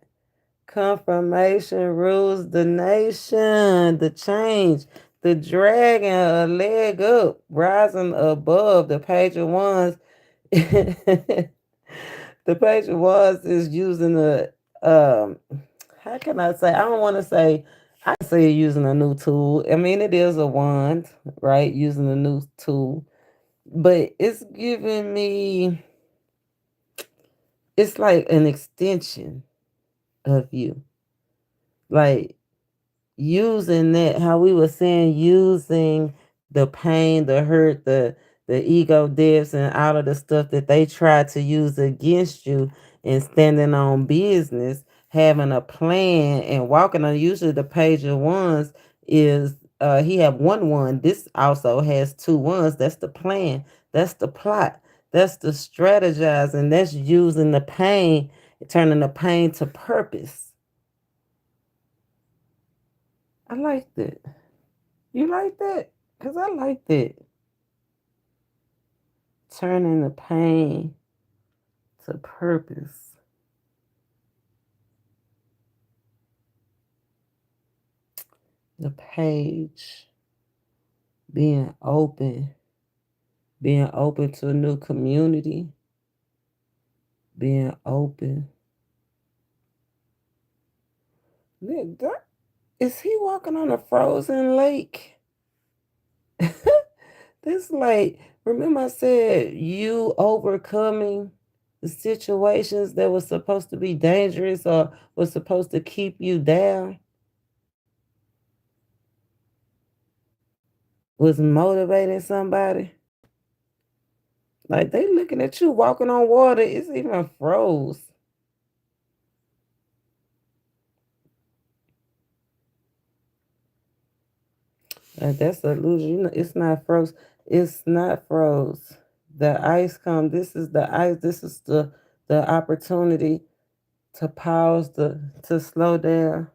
Confirmation rules the nation. The change. The dragon, a leg up, rising above the page of wands. The page of wands is using a how can I say? I don't want to say I say using a new tool. I mean it is a wand, right? Using a new tool. But it's giving me it's like an extension of you. Like using that, how we were saying, using the pain, the hurt, the ego deaths, and all of the stuff that they tried to use against you, and standing on business, having a plan and walking on. Usually, the page of wands is he have one. This also has two ones. That's the plan. That's the plot. That's the strategizing. That's using the pain, turning the pain to purpose. I like that. You like that? Because I like that. Turning the pain to purpose. The page being open to a new community, being open. Is he walking on a frozen lake? This like, remember I said you overcoming the situations that was supposed to be dangerous or was supposed to keep you down, was motivating somebody. Like they looking at you walking on water, it's even froze. Like that's a illusion. You know, it's not froze. It's not froze. The ice come. This is the ice. This is the opportunity to pause, to slow down.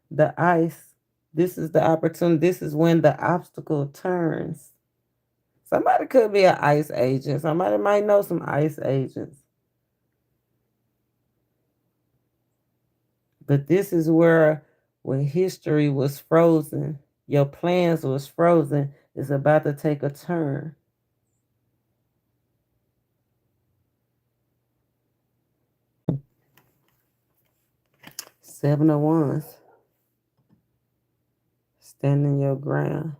The ice. This is the opportunity. This is when the obstacle turns. Somebody could be an ice agent. Somebody might know some ice agents. But this is where when history was frozen, your plans was frozen, is about to take a turn. Seven of Wands. Standing your ground.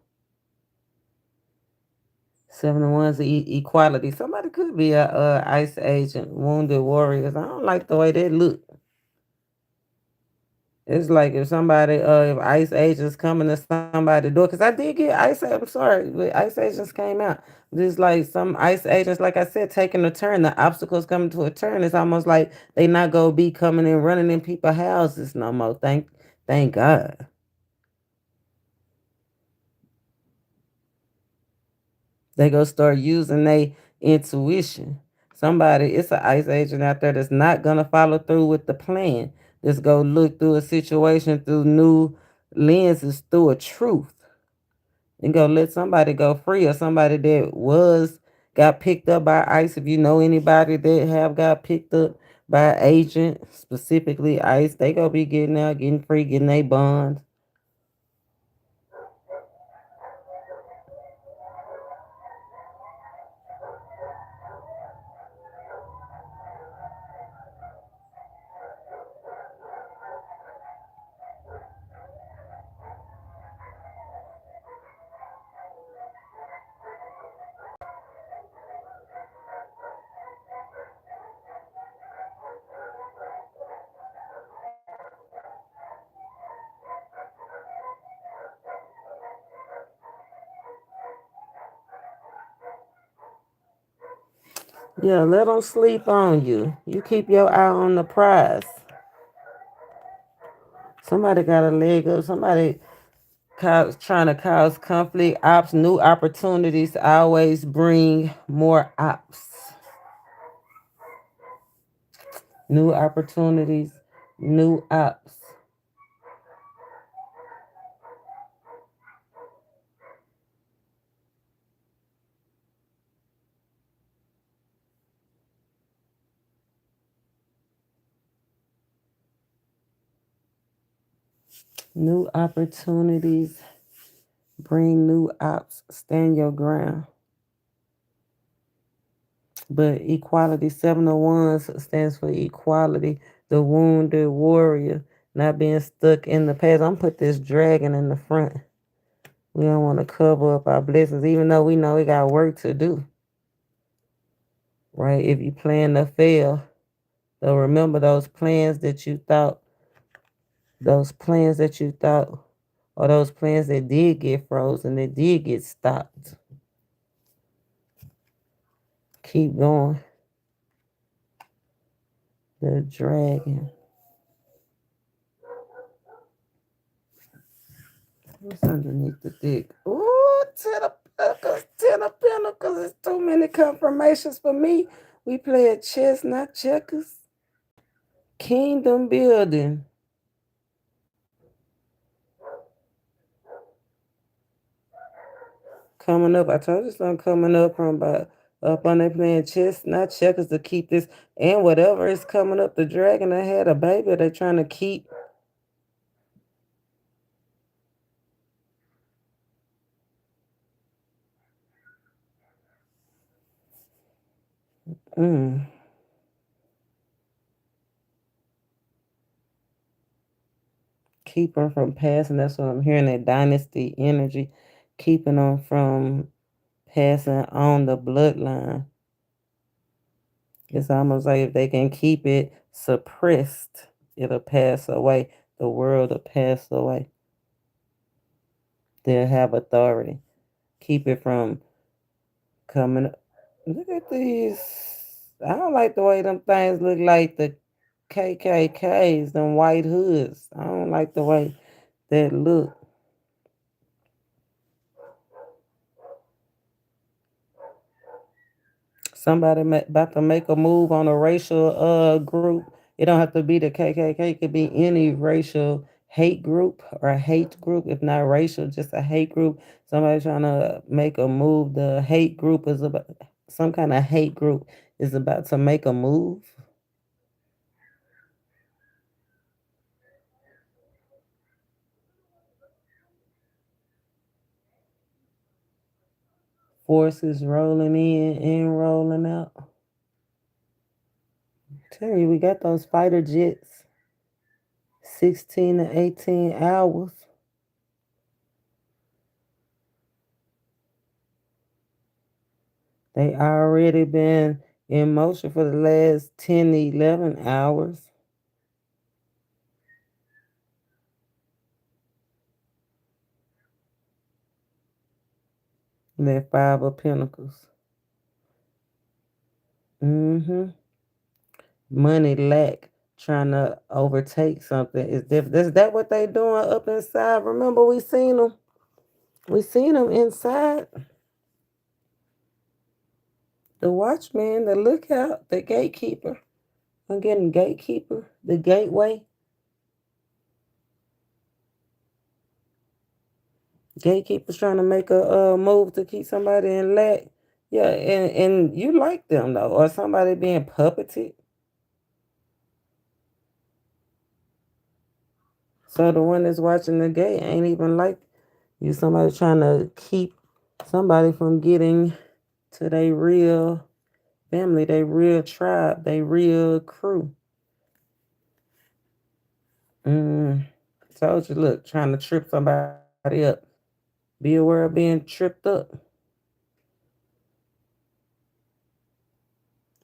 Seven of Wands, equality. Somebody could be a ice agent, wounded warriors. I don't like the way they look. It's like if somebody, if ICE agents coming to somebody's door, because I did get ICE, I'm sorry, but ICE agents came out. Just like some ICE agents, like I said, taking a turn, the obstacles coming to a turn. It's almost like they not gonna be coming and running in people's houses no more. Thank God. They gonna start using their intuition. Somebody, it's an ICE agent out there that's not gonna follow through with the plan. Just go look through a situation through new lenses through a truth and go let somebody go free, or somebody that got picked up by ICE. If you know anybody that have got picked up by agent, specifically ICE, they gonna be getting out, getting free, getting a bond. Yeah, let them sleep on you. You keep your eye on the prize. Somebody got a leg up. Somebody trying to cause conflict. New opportunities always bring more ops. New opportunities, new ops. New opportunities bring new ops. Stand your ground. But equality, 701 stands for equality. The wounded warrior, not being stuck in the past. I'm put this dragon in the front. We don't want to cover up our blessings, even though we know we got work to do. Right? If you plan to fail, so remember those plans that you thought, or those plans that did get frozen, that did get stopped. Keep going. The dragon. What's underneath the dick? Ooh, ten of pentacles. It's too many confirmations for me. We played chess, not checkers. Kingdom building. Coming up. I told you something coming up from about up on there playing chess, not checkers, to keep this. And whatever is coming up, the dragon that had a baby, they're trying to keep. Keep her from passing. That's what I'm hearing, that dynasty energy. Keeping them from passing on the bloodline. It's almost like if they can keep it suppressed, it'll pass away. The world will pass away. They'll have authority. Keep it from coming. Look at these. I don't like the way them things look like the KKKs, them white hoods. I don't like the way that look. Somebody about to make a move on a racial group. It don't have to be the KKK. It could be any racial hate group or hate group. If not racial, just a hate group. Somebody trying to make a move. The hate group is about some kind of hate group is about to make a move. Forces rolling in and rolling out. Tell you, we got those fighter jets. 16 to 18 hours. They already been in motion for the last 10 to 11 hours. That 5 of Pentacles. Money lack, trying to overtake something. Is that what they doing up inside? Remember we seen them? We seen them inside. The watchman, the lookout, the gatekeeper. I'm getting gatekeeper, the gateway. Gatekeepers trying to make a move to keep somebody in lack. Yeah, and you like them though, or somebody being puppeted. So the one that's watching the gate ain't even like you. Somebody trying to keep somebody from getting to their real family, their real tribe, their real crew. Mm, told you, look, trying to trip somebody up. Be aware of being tripped up.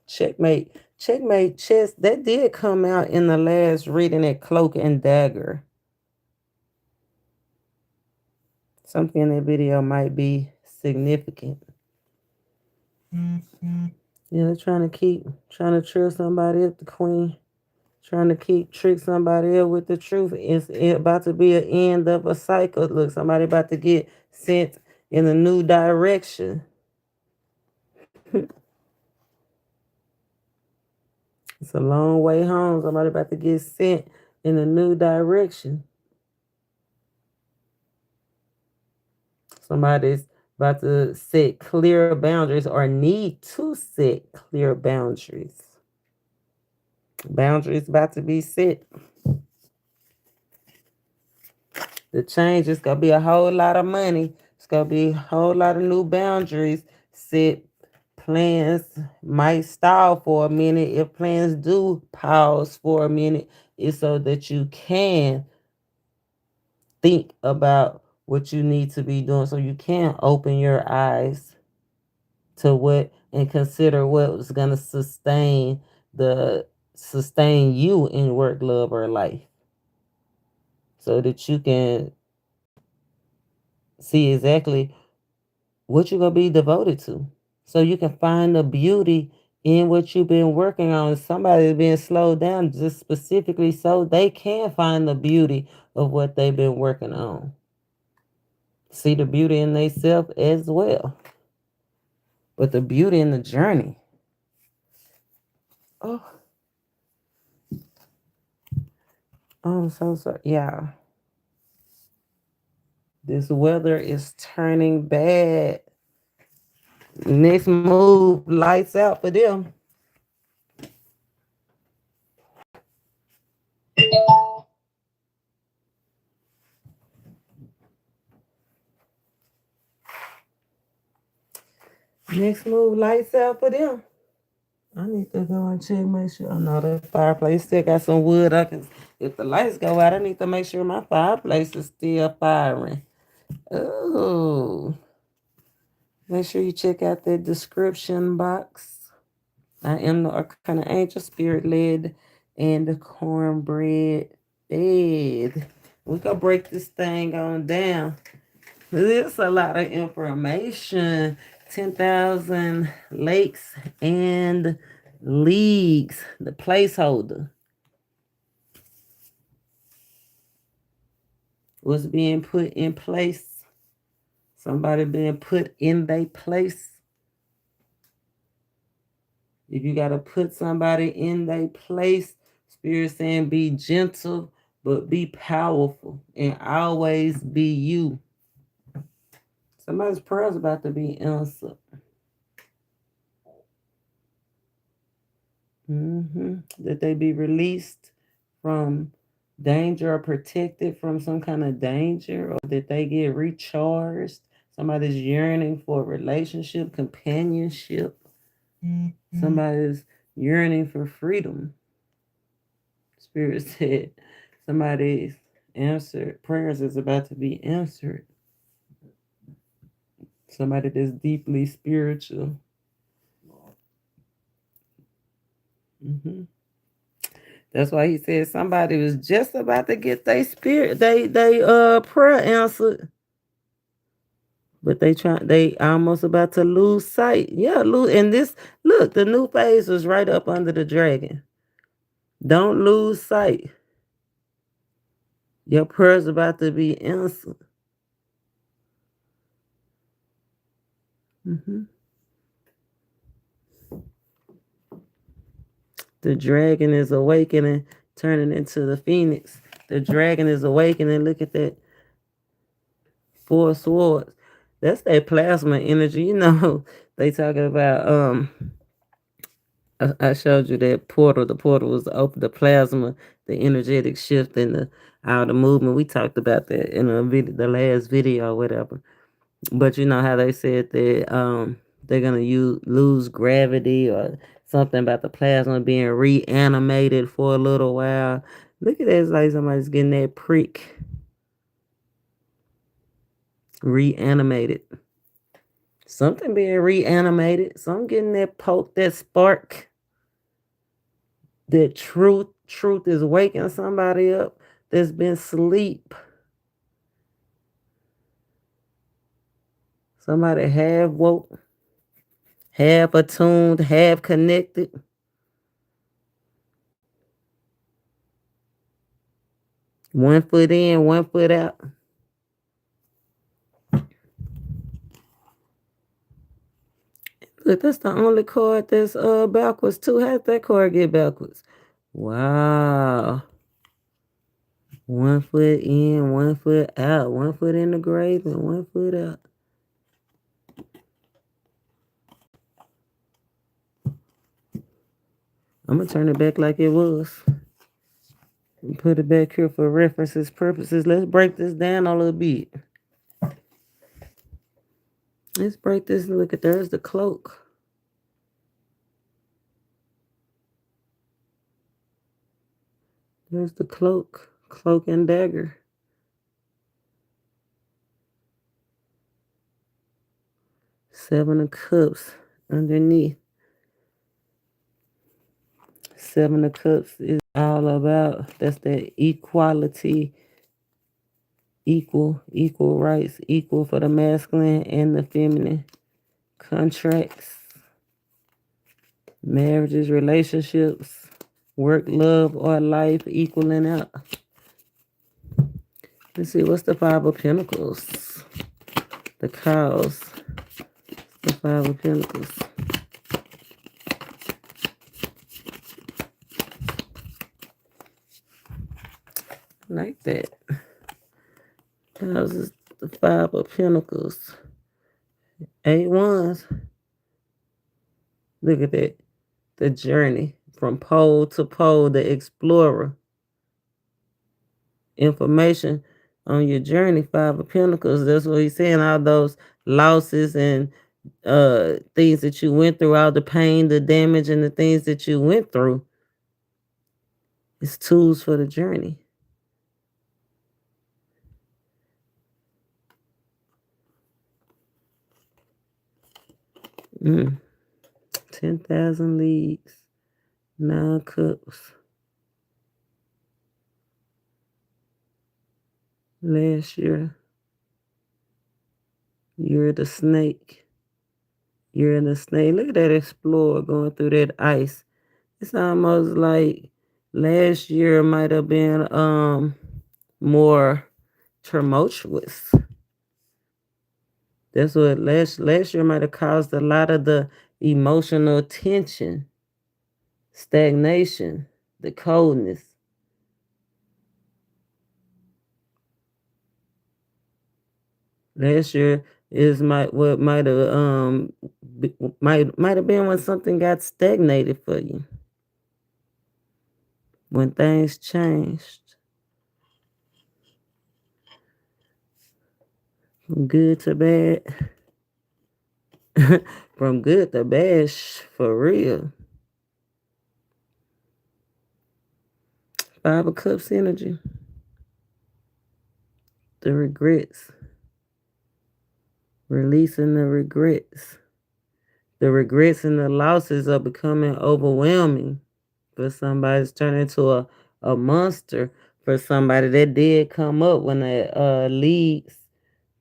Checkmate. Checkmate chess. That did come out in the last reading at Cloak and Dagger. Something in that video might be significant. Yeah, they're trying to trick somebody up, the queen. Trying to trick somebody up with the truth. It's about to be an end of a cycle. Look, somebody about to get sent in a new direction. It's a long way home. Somebody about to get sent in a new direction. Somebody's about to set clear boundaries or need to set clear boundaries. Boundaries about to be set. The change is going to be a whole lot of money. It's going to be a whole lot of new boundaries set. Plans might stall for a minute. If plans do pause for a minute, it's so that you can think about what you need to be doing, so you can open your eyes to what and consider what was going to sustain you in work, love, or life, so that you can see exactly what you're going to be devoted to, so you can find the beauty in what you've been working on. Somebody's being slowed down just specifically so they can find the beauty of what they've been working on. See the beauty in themselves as well, but the beauty in the journey. Oh, I'm so sorry. Yeah. This weather is turning bad. Next move, lights out for them. Next move, lights out for them. I need to go and check, make sure. I know the fireplace still got some wood. If the lights go out, I need to make sure my fireplace is still firing. Oh, make sure you check out the description box. I am the Arcana Angel, Spirit led, and the cornbread fed. We gonna break this thing on down. It's a lot of information. 10,000 lakes and leagues. The placeholder was being put in place. Somebody being put in their place. If you got to put somebody in their place, Spirit saying be gentle, but be powerful and always be you. Somebody's prayer is about to be answered. That they be released from danger or protected from some kind of danger, or that they get recharged. Somebody's yearning for relationship, companionship. Somebody's yearning for freedom. Spirit said somebody's answered prayers is about to be answered. Somebody that's deeply spiritual. That's why he said somebody was just about to get their spirit, they prayer answered. But they almost about to lose sight. Yeah, and this, look, the new phase was right up under the dragon. Don't lose sight. Your prayer's about to be answered. The dragon is awakening, turning into the phoenix. The dragon is awakening. Look at that. Four swords. That's that plasma energy. They talking about I showed you that portal. The portal was open, the plasma, the energetic shift and all the movement. We talked about that in the last video or whatever. But you know how they said that they're gonna lose gravity or something about the plasma being reanimated for a little while. Look at that, it's like somebody's getting that prick reanimated. Something being reanimated. Some getting that poke, that spark. That truth is waking somebody up that's been asleep. Somebody half woke, half attuned, half connected. One foot in, one foot out. Look, that's the only card that's backwards too. How'd that card get backwards? Wow. One foot in, one foot out. One foot in the grave and one foot out. I'm gonna turn it back like it was. And put it back here for references purposes. Let's break this down a little bit. Let's break this. Look at there's the cloak. There's the cloak. Cloak and dagger. Seven of Cups underneath. Seven of Cups is all about, that's that equality, equal rights, equal for the masculine and the feminine. Contracts, marriages, relationships, work, love, or life equaling out. Let's see, what's the Five of Pentacles? The cows. The Five of Pentacles. Like that. Cows is the Five of Pentacles. 8 wands. Look at that. The journey from pole to pole, the explorer. Information on your journey, Five of Pentacles. That's what he's saying. All those losses and things that you went through, all the pain, the damage, and the things that you went through. It's tools for the journey. Mm. 10,000 leagues. 9 cups. Last year, you're the snake. You're in the snake. Look at that explorer going through that ice. It's almost like last year might have been more tumultuous. That's what last year might have caused a lot of the emotional tension, stagnation, the coldness. Last year is what might have might have been when something got stagnated for you. When things changed. From good to bad. From good to bad, for real. Five of Cups energy. The regrets. Releasing the regrets. The regrets and the losses are becoming overwhelming for somebody. It's turning into a monster for somebody that did come up when the leagues,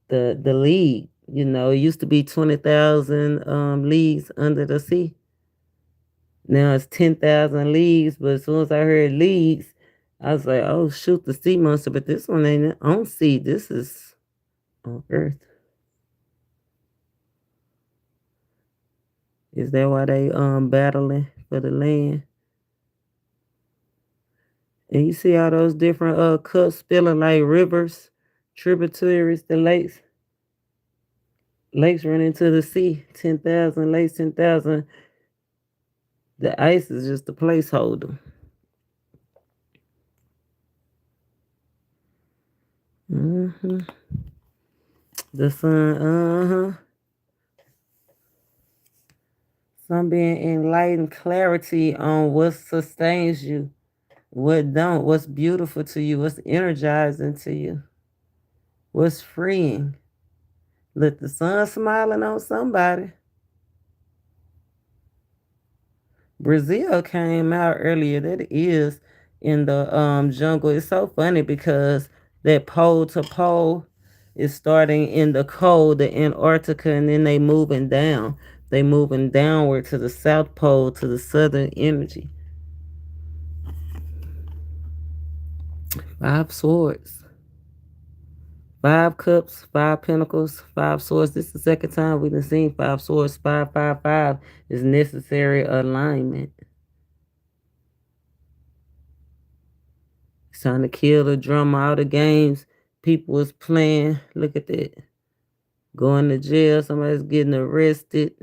the league, it used to be 20,000 leagues under the sea. Now it's 10,000 leagues, but as soon as I heard leagues, I was like, oh shoot, the sea monster. But this one ain't on sea. This is on earth. Is that why they battling for the land? And you see all those different cups spilling like rivers, tributaries, the lakes. Lakes run into the sea. 10,000 lakes, 10,000. The ice is just a placeholder. hmm The sun, Sun being enlightened clarity on what sustains you, what don't, what's beautiful to you, what's energizing to you, what's freeing. Look, the sun smiling on somebody. Brazil came out earlier. That is in the jungle. It's so funny because that pole to pole is starting in the cold, the Antarctica, and then they moving down. They moving downward to the South Pole, to the southern energy. 5 swords, 5 cups, 5 pentacles, 5 swords. This is the second time we've seen 5 swords. 555 is necessary alignment. It's time to kill the drama. All the games people was playing. Look at that. Going to jail. Somebody's getting arrested.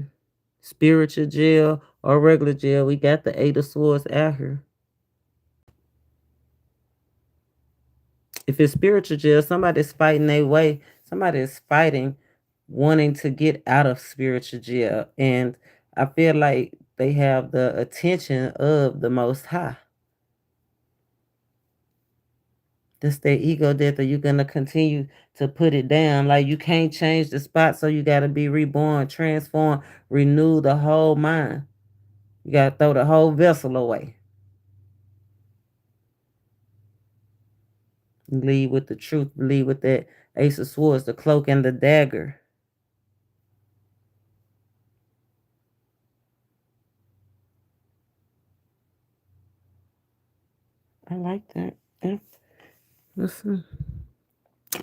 Spiritual jail or regular jail. We got the 8 of swords out here. If it's spiritual jail, somebody's fighting their way. Somebody is fighting, wanting to get out of spiritual jail. And I feel like they have the attention of the Most High. That's their ego death, or you're gonna continue to put it down. Like you can't change the spot, so you gotta be reborn, transform, renew the whole mind. You gotta throw the whole vessel away. Lead with the truth, lead with that Ace of Swords, the cloak and the dagger. I like that. Yeah. Listen.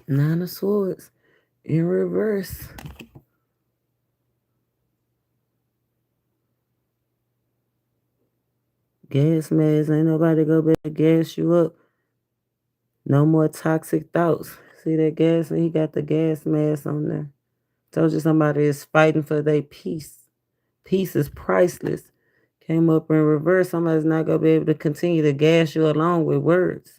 9 of Swords in reverse. Gas mask. Ain't nobody go back to gas you up. No more toxic thoughts. See that gas? He got the gas mask on there. Told you somebody is fighting for their peace. Peace is priceless. Came up in reverse. Somebody's not going to be able to continue to gas you along with words.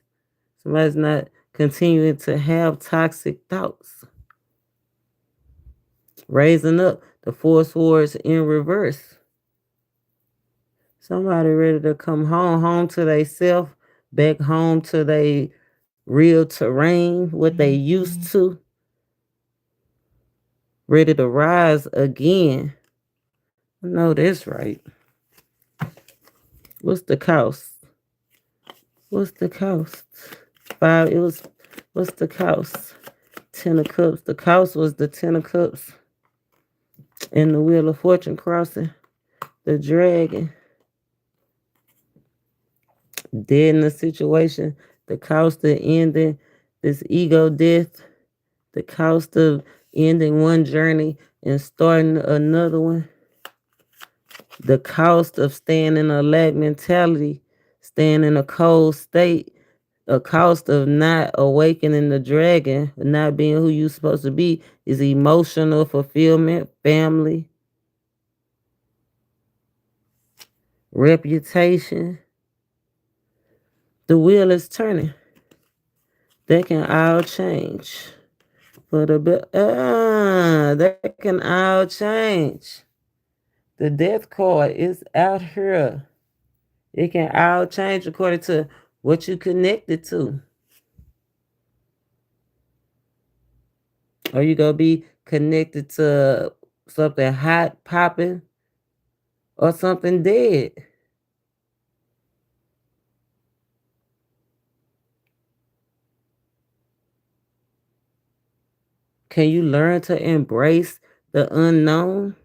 Somebody's not continuing to have toxic thoughts. Raising up the 4 swords in reverse. Somebody ready to come home to they self, back home to their real terrain, what they used to. Ready to rise again. I know that's right. What's the cost? What's the cost? What's the cost? 10 of Cups. The cost was the 10 of Cups. And the Wheel of Fortune crossing. The dragon. Dead in the situation. The cost of ending this ego death. The cost of ending one journey and starting another one. The cost of staying in a lack mentality, staying in a cold state, a cost of not awakening the dragon, not being who you're supposed to be, is emotional fulfillment, family, reputation. The wheel is turning. That can all change. For the that can all change. The death card is out here. It can all change according to what you connected to. Or you gonna be connected to something hot popping or something dead. Can you learn to embrace the unknown?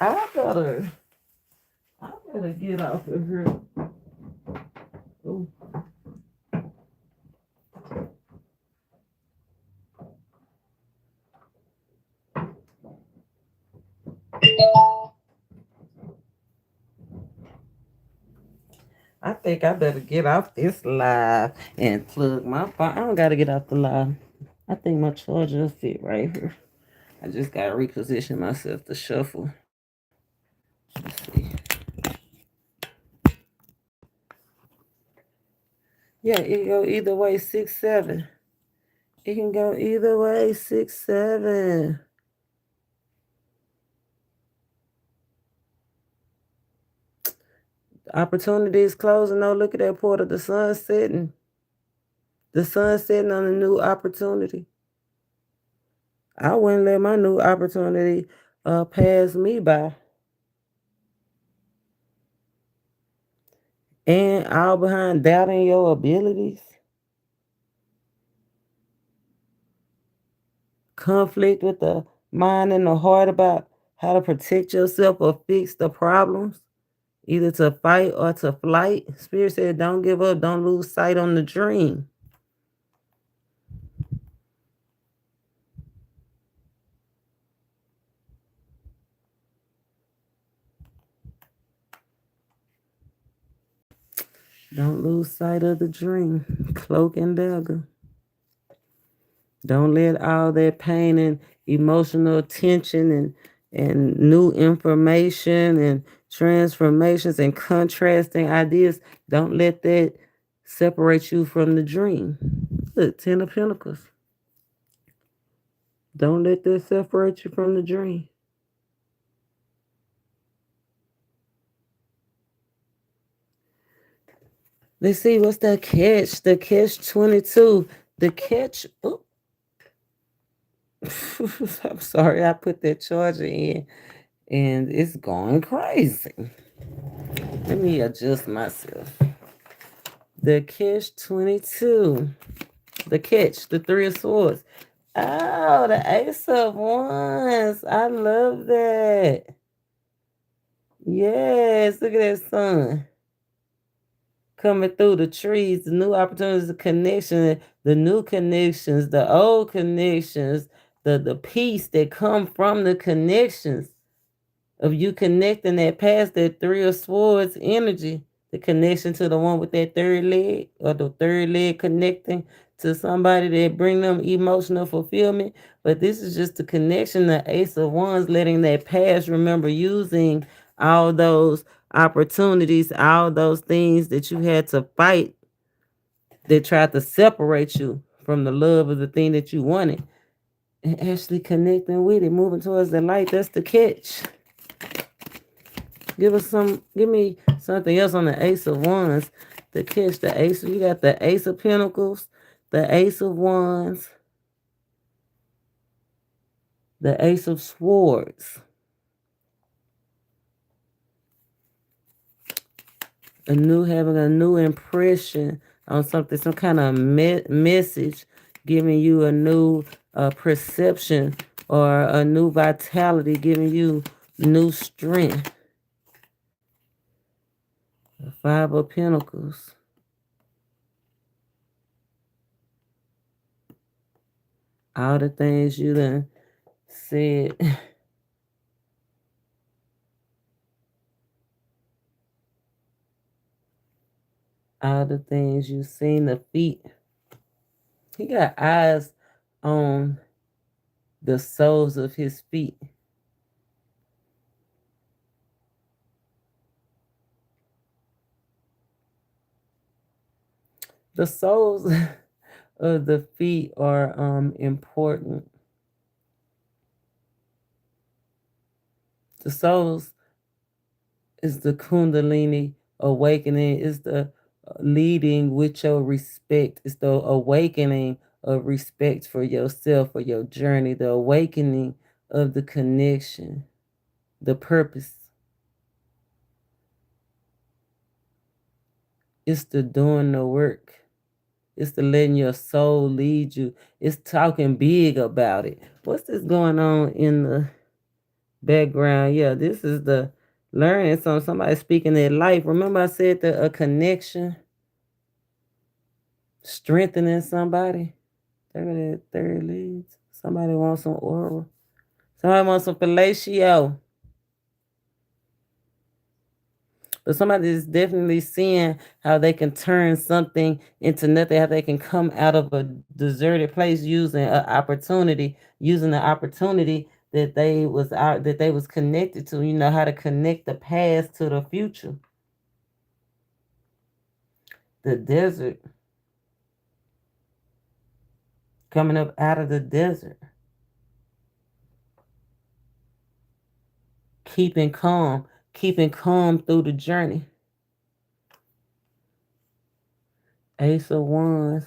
I better, I better get off of here. Ooh. I think I better get off this live and plug my phone. I don't gotta get off the live. I think my charger will fit right here. I just gotta reposition myself to shuffle. Let's see. Yeah, it can go either way, 6-7. It can go either way, 6-7. Opportunity is closing. No, look at that portal. The sun's setting. The sun's setting on a new opportunity. I wouldn't let my new opportunity pass me by. And all behind doubting your abilities. Conflict with the mind and the heart about how to protect yourself or fix the problems, either to fight or to flight. Spirit said, don't give up, don't lose sight on the dream. Don't lose sight of the dream. Cloak and dagger. Don't let all that pain and emotional tension and new information and transformations and contrasting ideas, don't let that separate you from the dream. Look, 10 of Pentacles. Don't let that separate you from the dream. Let's see, what's that catch? The catch 22. The catch. Oh. I'm sorry, I put that charger in and it's going crazy. Let me adjust myself. The catch 22. The catch, the 3 of swords. Oh, the ace of wands. I love that. Yes, look at that sun coming through the trees, the new opportunities, the connection, the new connections, the old connections, the peace that come from the connections of you connecting that past that 3 of swords energy, the connection to the one with that third leg or the third leg connecting to somebody that bring them emotional fulfillment. But this is just the connection, the ace of wands, letting that past remember using all those opportunities, all those things that you had to fight that tried to separate you from the love of the thing that you wanted, and actually connecting with it, moving towards the light. That's the catch. Give me something else on the ace of wands. The catch, the ace. You got the ace of pentacles, the ace of wands, the ace of swords. Having a new impression on something, some kind of message, giving you a new perception or a new vitality, giving you new strength. The 5 of Pentacles. All the things you done said. All the things you seen, the feet. He got eyes on the soles of his feet. The soles of the feet are important. The soles is the kundalini awakening, is the leading with your respect. It's the awakening of respect for yourself, for your journey, the awakening of the connection, the purpose. It's the doing the work. It's the letting your soul lead you. It's talking big about it. What's this going on in the background? Yeah, this is the learning somebody speaking their life. Remember I said a connection, strengthening somebody. Third leads. Somebody wants some oral. Somebody wants some fellatio. But somebody is definitely seeing how they can turn something into nothing, how they can come out of a deserted place using the opportunity that they was connected to. You know how to connect the past to the future. The desert, coming up out of the desert, keeping calm, keeping calm through the journey. Ace of Wands,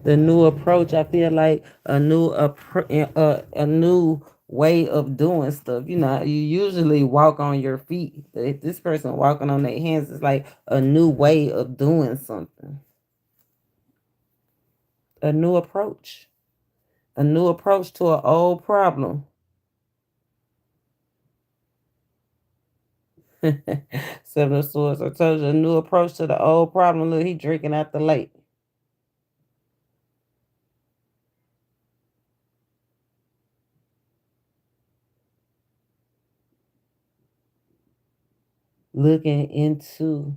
the new approach. I feel like a new way of doing stuff. You know, you usually walk on your feet. If this person walking on their hands, it's like a new way of doing something. A new approach. A new approach to an old problem. Seven of Swords. I told you, a new approach to the old problem. Look, he drinking out the lake. Looking into,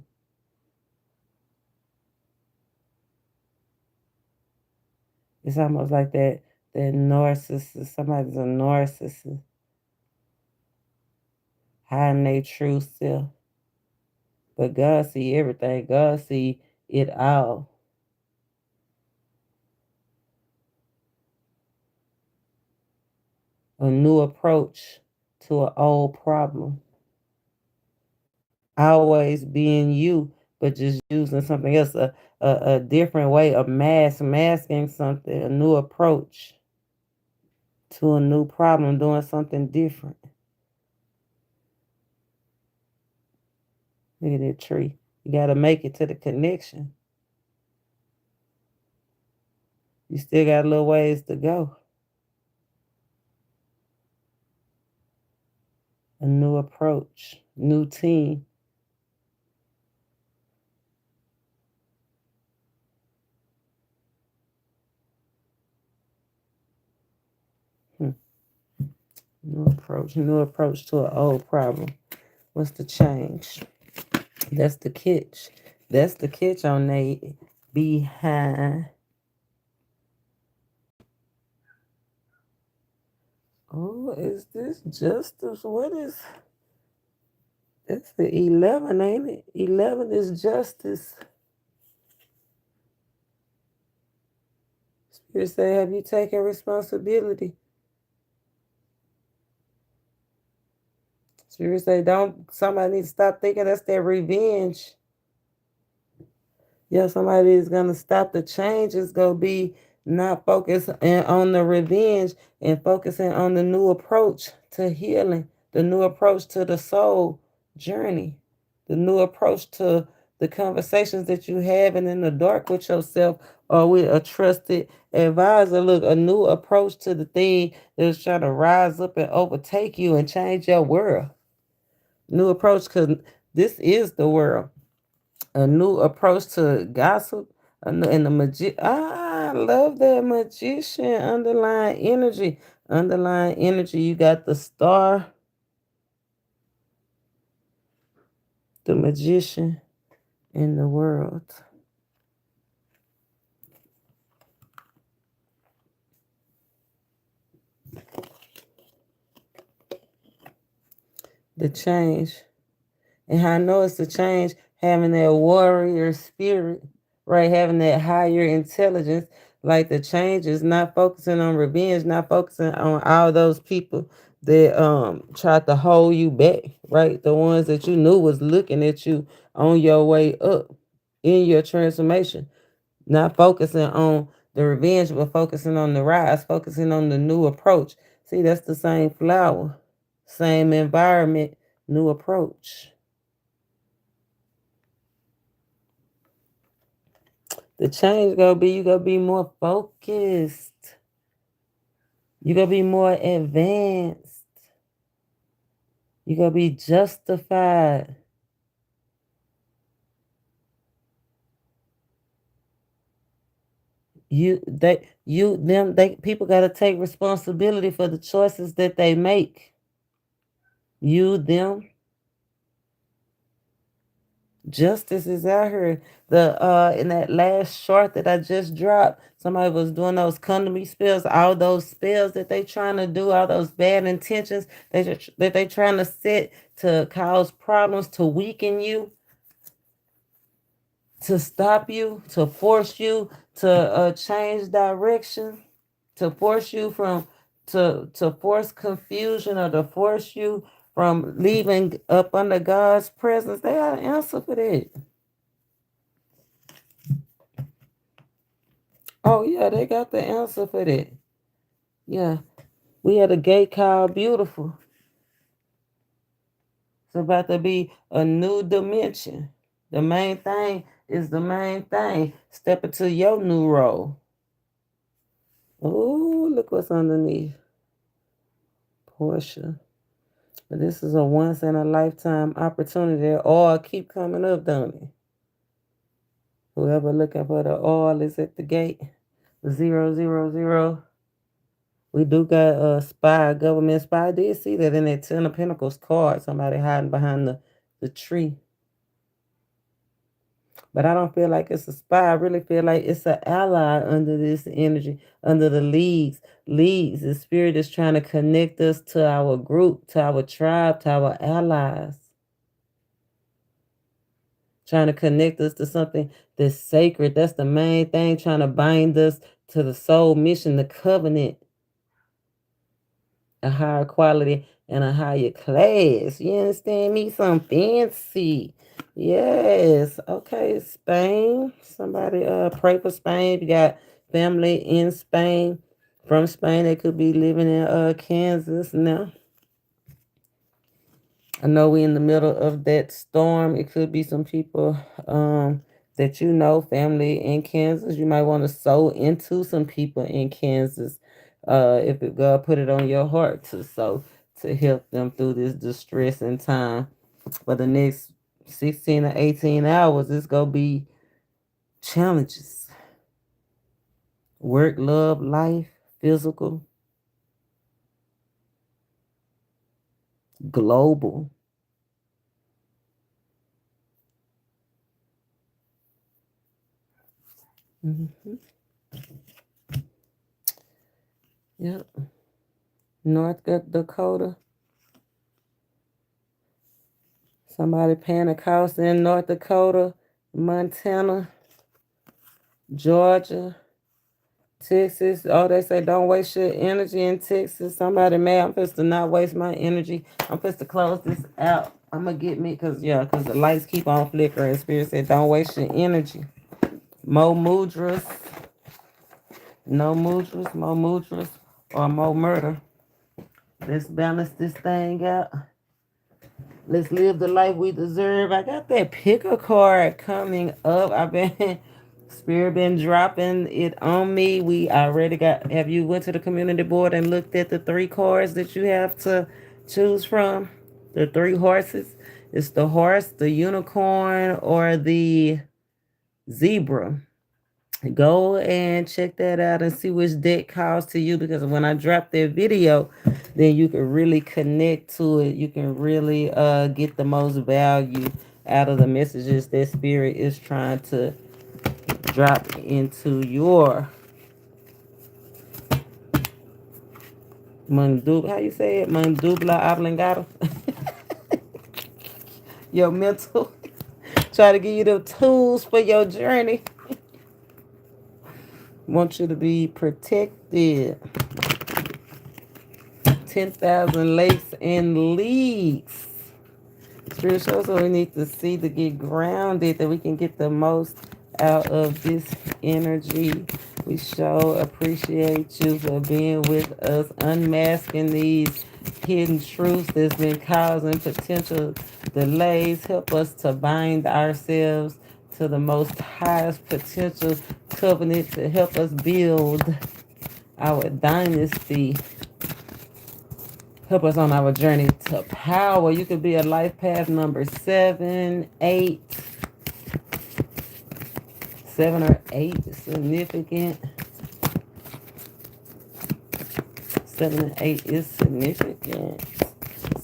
it's almost like that narcissist. Somebody's a narcissist, hiding their true self. But God see everything. God see it all. A new approach to an old problem. Always being you, but just using something else, a different way of masking something, a new approach to a new problem, doing something different. Look at that tree. You got to make it to the connection. You still got a little ways to go. A new approach, new team. Hmm. New approach to an old problem. What's the change? That's the catch. That's the catch on they behind. Oh, is this justice? What is it's the 11, ain't it? 11 is justice. Spirit say, have you taken responsibility? Spirit say, don't somebody need to stop thinking that's their revenge. Yeah, somebody is gonna stop the change. It's gonna be not focused on the revenge and focusing on the new approach to healing, the new approach to the soul journey, the new approach to the conversations that you having in the dark with yourself or with a trusted advisor. Look, a new approach to the thing that's trying to rise up and overtake you and change your world. New approach because this is the world. A new approach to gossip and the I love that magician underlying energy. You got the star, the magician in the world. The change, and how I know it's the change, having that warrior spirit, right? Having that higher intelligence. Like the change is not focusing on revenge, not focusing on all those people that tried to hold you back, right? The ones that you knew was looking at you on your way up in your transformation. Not focusing on the revenge, but focusing on the rise, focusing on the new approach. See, that's the same flower, same environment, new approach. The change gonna be you gonna be more focused. You gonna be more advanced. You gonna be justified. People gotta take responsibility for the choices that they make. You, them, Justice is out here. The in that last short that I just dropped, somebody was doing those come to me spells, all those spells that they trying to do, all those bad intentions that they trying to set to cause problems, to weaken you, to stop you, to force you to change direction, to force you from to force confusion, or to force you from leaving up under God's presence. They got an answer for that. Oh yeah, they got the answer for that. Yeah. We had a gate called Beautiful. It's about to be a new dimension. The main thing is the main thing. Step into your new role. Oh, look what's underneath. Portia. But this is a once in a lifetime opportunity. Oil keep coming up, don't it? Whoever looking for the oil is at the gate. 000. We do got a spy, government spy. I did see that in that Ten of Pentacles card, somebody hiding behind the tree. But I don't feel like it's a spy. I really feel like it's an ally under this energy, under the leagues. Leagues. The spirit is trying to connect us to our group, to our tribe, to our allies. Trying to connect us to something that's sacred. That's the main thing. Trying to bind us to the soul mission, the covenant, a higher quality and a higher class. You understand me? Some fancy. Yes. Okay, Spain. Somebody pray for Spain. If you got family in Spain, from Spain, they could be living in Kansas now. I know we in the middle of that storm. It could be some people that you know, family in Kansas. You might want to sow into some people in Kansas. If God put it on your heart to sow, to help them through this distressing time. For the next 16 or 18 hours, it's gonna be challenges. Work, love, life, physical, global. Mm-hmm. Yep. North Dakota. Somebody paying a cost in North Dakota, Montana, Georgia, Texas. Oh, they say don't waste your energy in Texas. Somebody mad. I'm supposed to not waste my energy. I'm supposed to close this out. I'm going to get me because the lights keep on flickering. Spirit said don't waste your energy. More mudras. No mudras, more mudras, or more murder. Let's balance this thing out. Let's live the life we deserve. I got that picker card coming up. I've been Spirit been dropping it on me. We already got. Have you went to the community board and looked at the 3 cards that you have to choose from? The 3 horses. It's the horse, the unicorn, or the zebra. Go and check that out and see which deck calls to you, because when I drop that video, then you can really connect to it. You can really get the most value out of the messages that spirit is trying to drop into your mandubla. How you say it? Mandubla oblongata. Your mental. Try to give you the tools for your journey. Want you to be protected. 10,000 lakes and leagues. Spirit shows what we need to see to get grounded, that we can get the most out of this energy. We sure appreciate you for being with us, unmasking these hidden truths that's been causing potential delays. Help us to bind ourselves to the most highest potential covenant to help us build our dynasty. Help us on our journey to power. You could be a life path number 7, 8. 7 or 8 is significant. 7 and 8 is significant.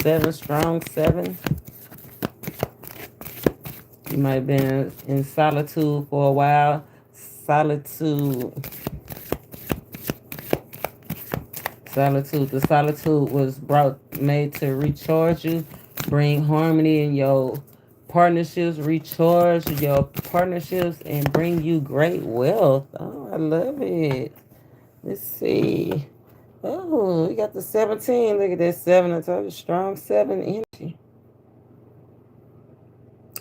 7 strong, 7. You might have been in solitude for a while. Solitude. Solitude. The solitude was made to recharge you, bring harmony in your partnerships, recharge your partnerships, and bring you great wealth. Oh, I love it. Let's see. Oh, we got the 17. Look at that 7. I told you, strong 7 energy.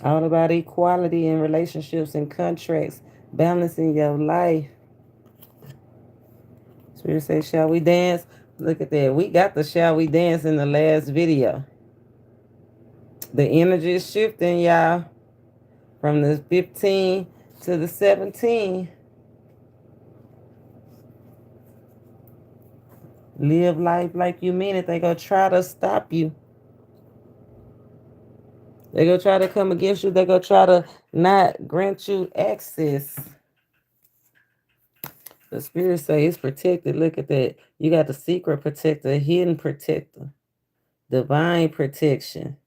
All about equality in relationships and contracts, balancing your life. Spirit say, shall we dance? Look at that. We got the shall we dance in the last video. The energy is shifting, y'all, from the 15 to the 17. Live life like you mean it. They gonna try to stop you. They gonna try to come against you. They gonna try to not grant you access. The spirit say it's protected. Look at that. You got the secret protector, hidden protector, divine protection.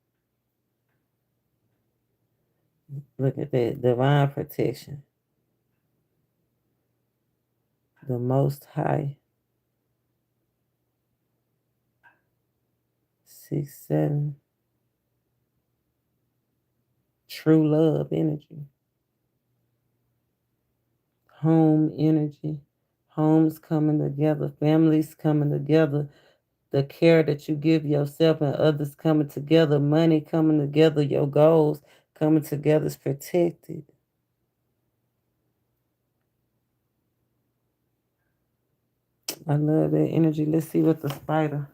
Look at that. Divine protection. The Most High. 6, 7. True love energy. Home energy. Homes coming together. Families coming together. The care that you give yourself and others coming together. Money coming together. Your goals coming together is protected. I love that energy. Let's see what the spider.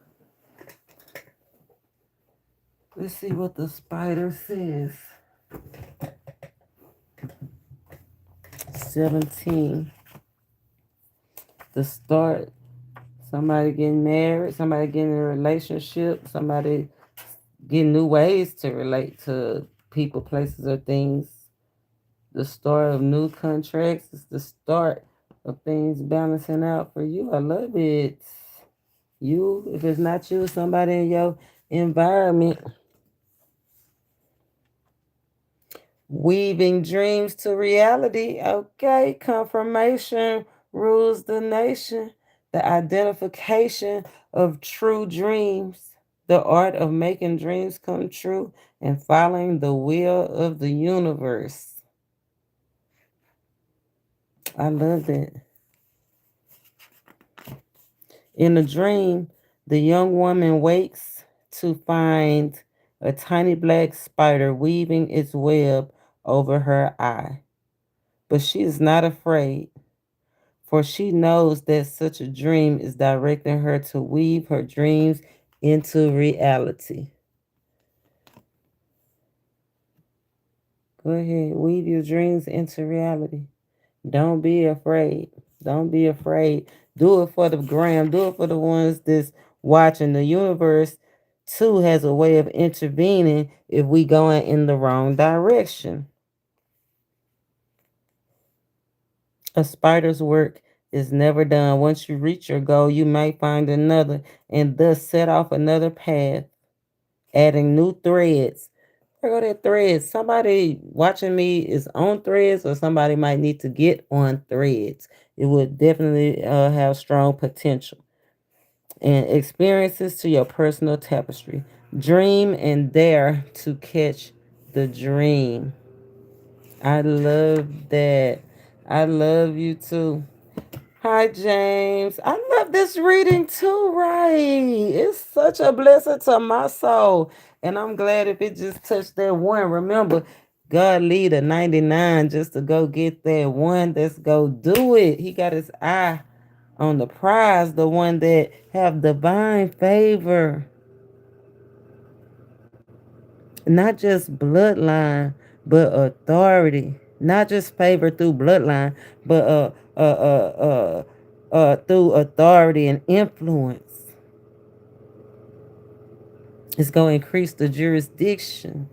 Let's see what the spider says. 17. The start. Somebody getting married. Somebody getting in a relationship. Somebody getting new ways to relate to people, places, or things. The start of new contracts. It's the start of things balancing out for you. I love it. You, if it's not you, somebody in your environment. Weaving dreams to reality. Okay, confirmation rules the nation. The identification of true dreams. The art of making dreams come true and following the will of the universe. I love that. In a dream, the young woman wakes to find a tiny black spider weaving its web over her eye. But she is not afraid, for she knows that such a dream is directing her to weave her dreams into reality. Go ahead, weave your dreams into reality. Don't be afraid. Don't be afraid. Do it for the gram. Do it for the ones that's watching. The universe, too, has a way of intervening if we going in the wrong direction. A spider's work is never done. Once you reach your goal, you might find another and thus set off another path, adding new threads. There go that threads. Somebody watching me is on threads, or somebody might need to get on threads. It would definitely have strong potential. And experiences to your personal tapestry. Dream and dare to catch the dream. I love that. I love you too. Hi, James. I love this reading too, right? It's such a blessing to my soul. And I'm glad if it just touched that one. Remember, God lead a 99 just to go get that one that's go do it. He got his eye on the prize, the one that have divine favor. Not just bloodline, but authority. Not just favor through bloodline, but through authority and influence. It's going to increase the jurisdiction.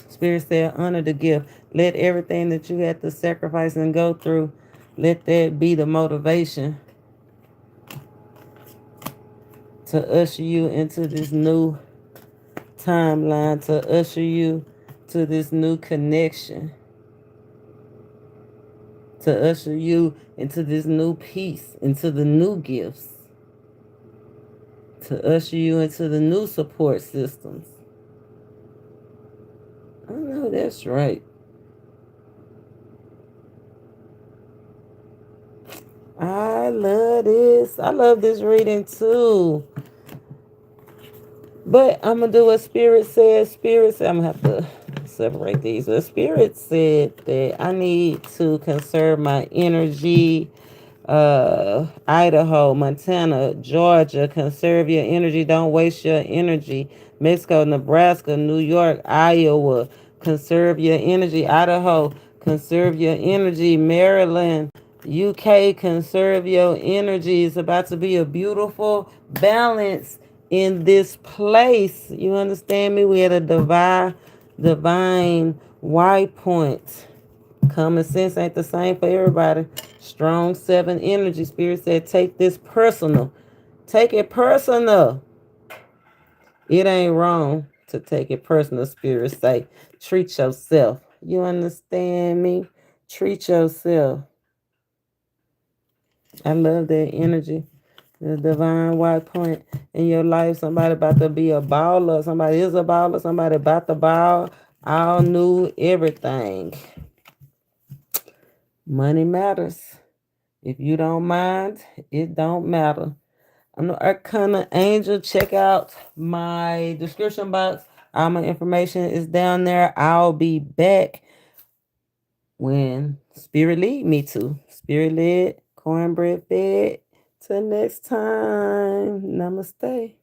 Spirit said, honor the gift. Let everything that you had to sacrifice and go through, let that be the motivation to usher you into this new timeline to usher you to this new connection, to usher you into this new peace, into the new gifts, to usher you into the new support systems. I know that's right. I love this. I love this reading too. But I'm gonna do what Spirit says. Spirit said, I'm gonna have to separate these. But Spirit said that I need to conserve my energy. Idaho, Montana, Georgia, conserve your energy. Don't waste your energy. Mexico, Nebraska, New York, Iowa, conserve your energy. Idaho, conserve your energy. Maryland, UK, conserve your energy. It's about to be a beautiful balance in this place. You understand me? We had a divine white point. Common sense ain't the same for everybody. Strong 7 energy. Spirit said, take this personal. Take it personal. It ain't wrong to take it personal. Spirit say, treat yourself. You understand me? Treat yourself. I love that energy. The divine white point in your life. Somebody about to be a baller. Somebody is a baller. Somebody about to ball. All new everything. Money matters. If you don't mind, it don't matter. I'm the Arcana Angel. Check out my description box. All my information is down there. I'll be back when Spirit lead me to. Spirit led, cornbread fed. Till next time. Namaste.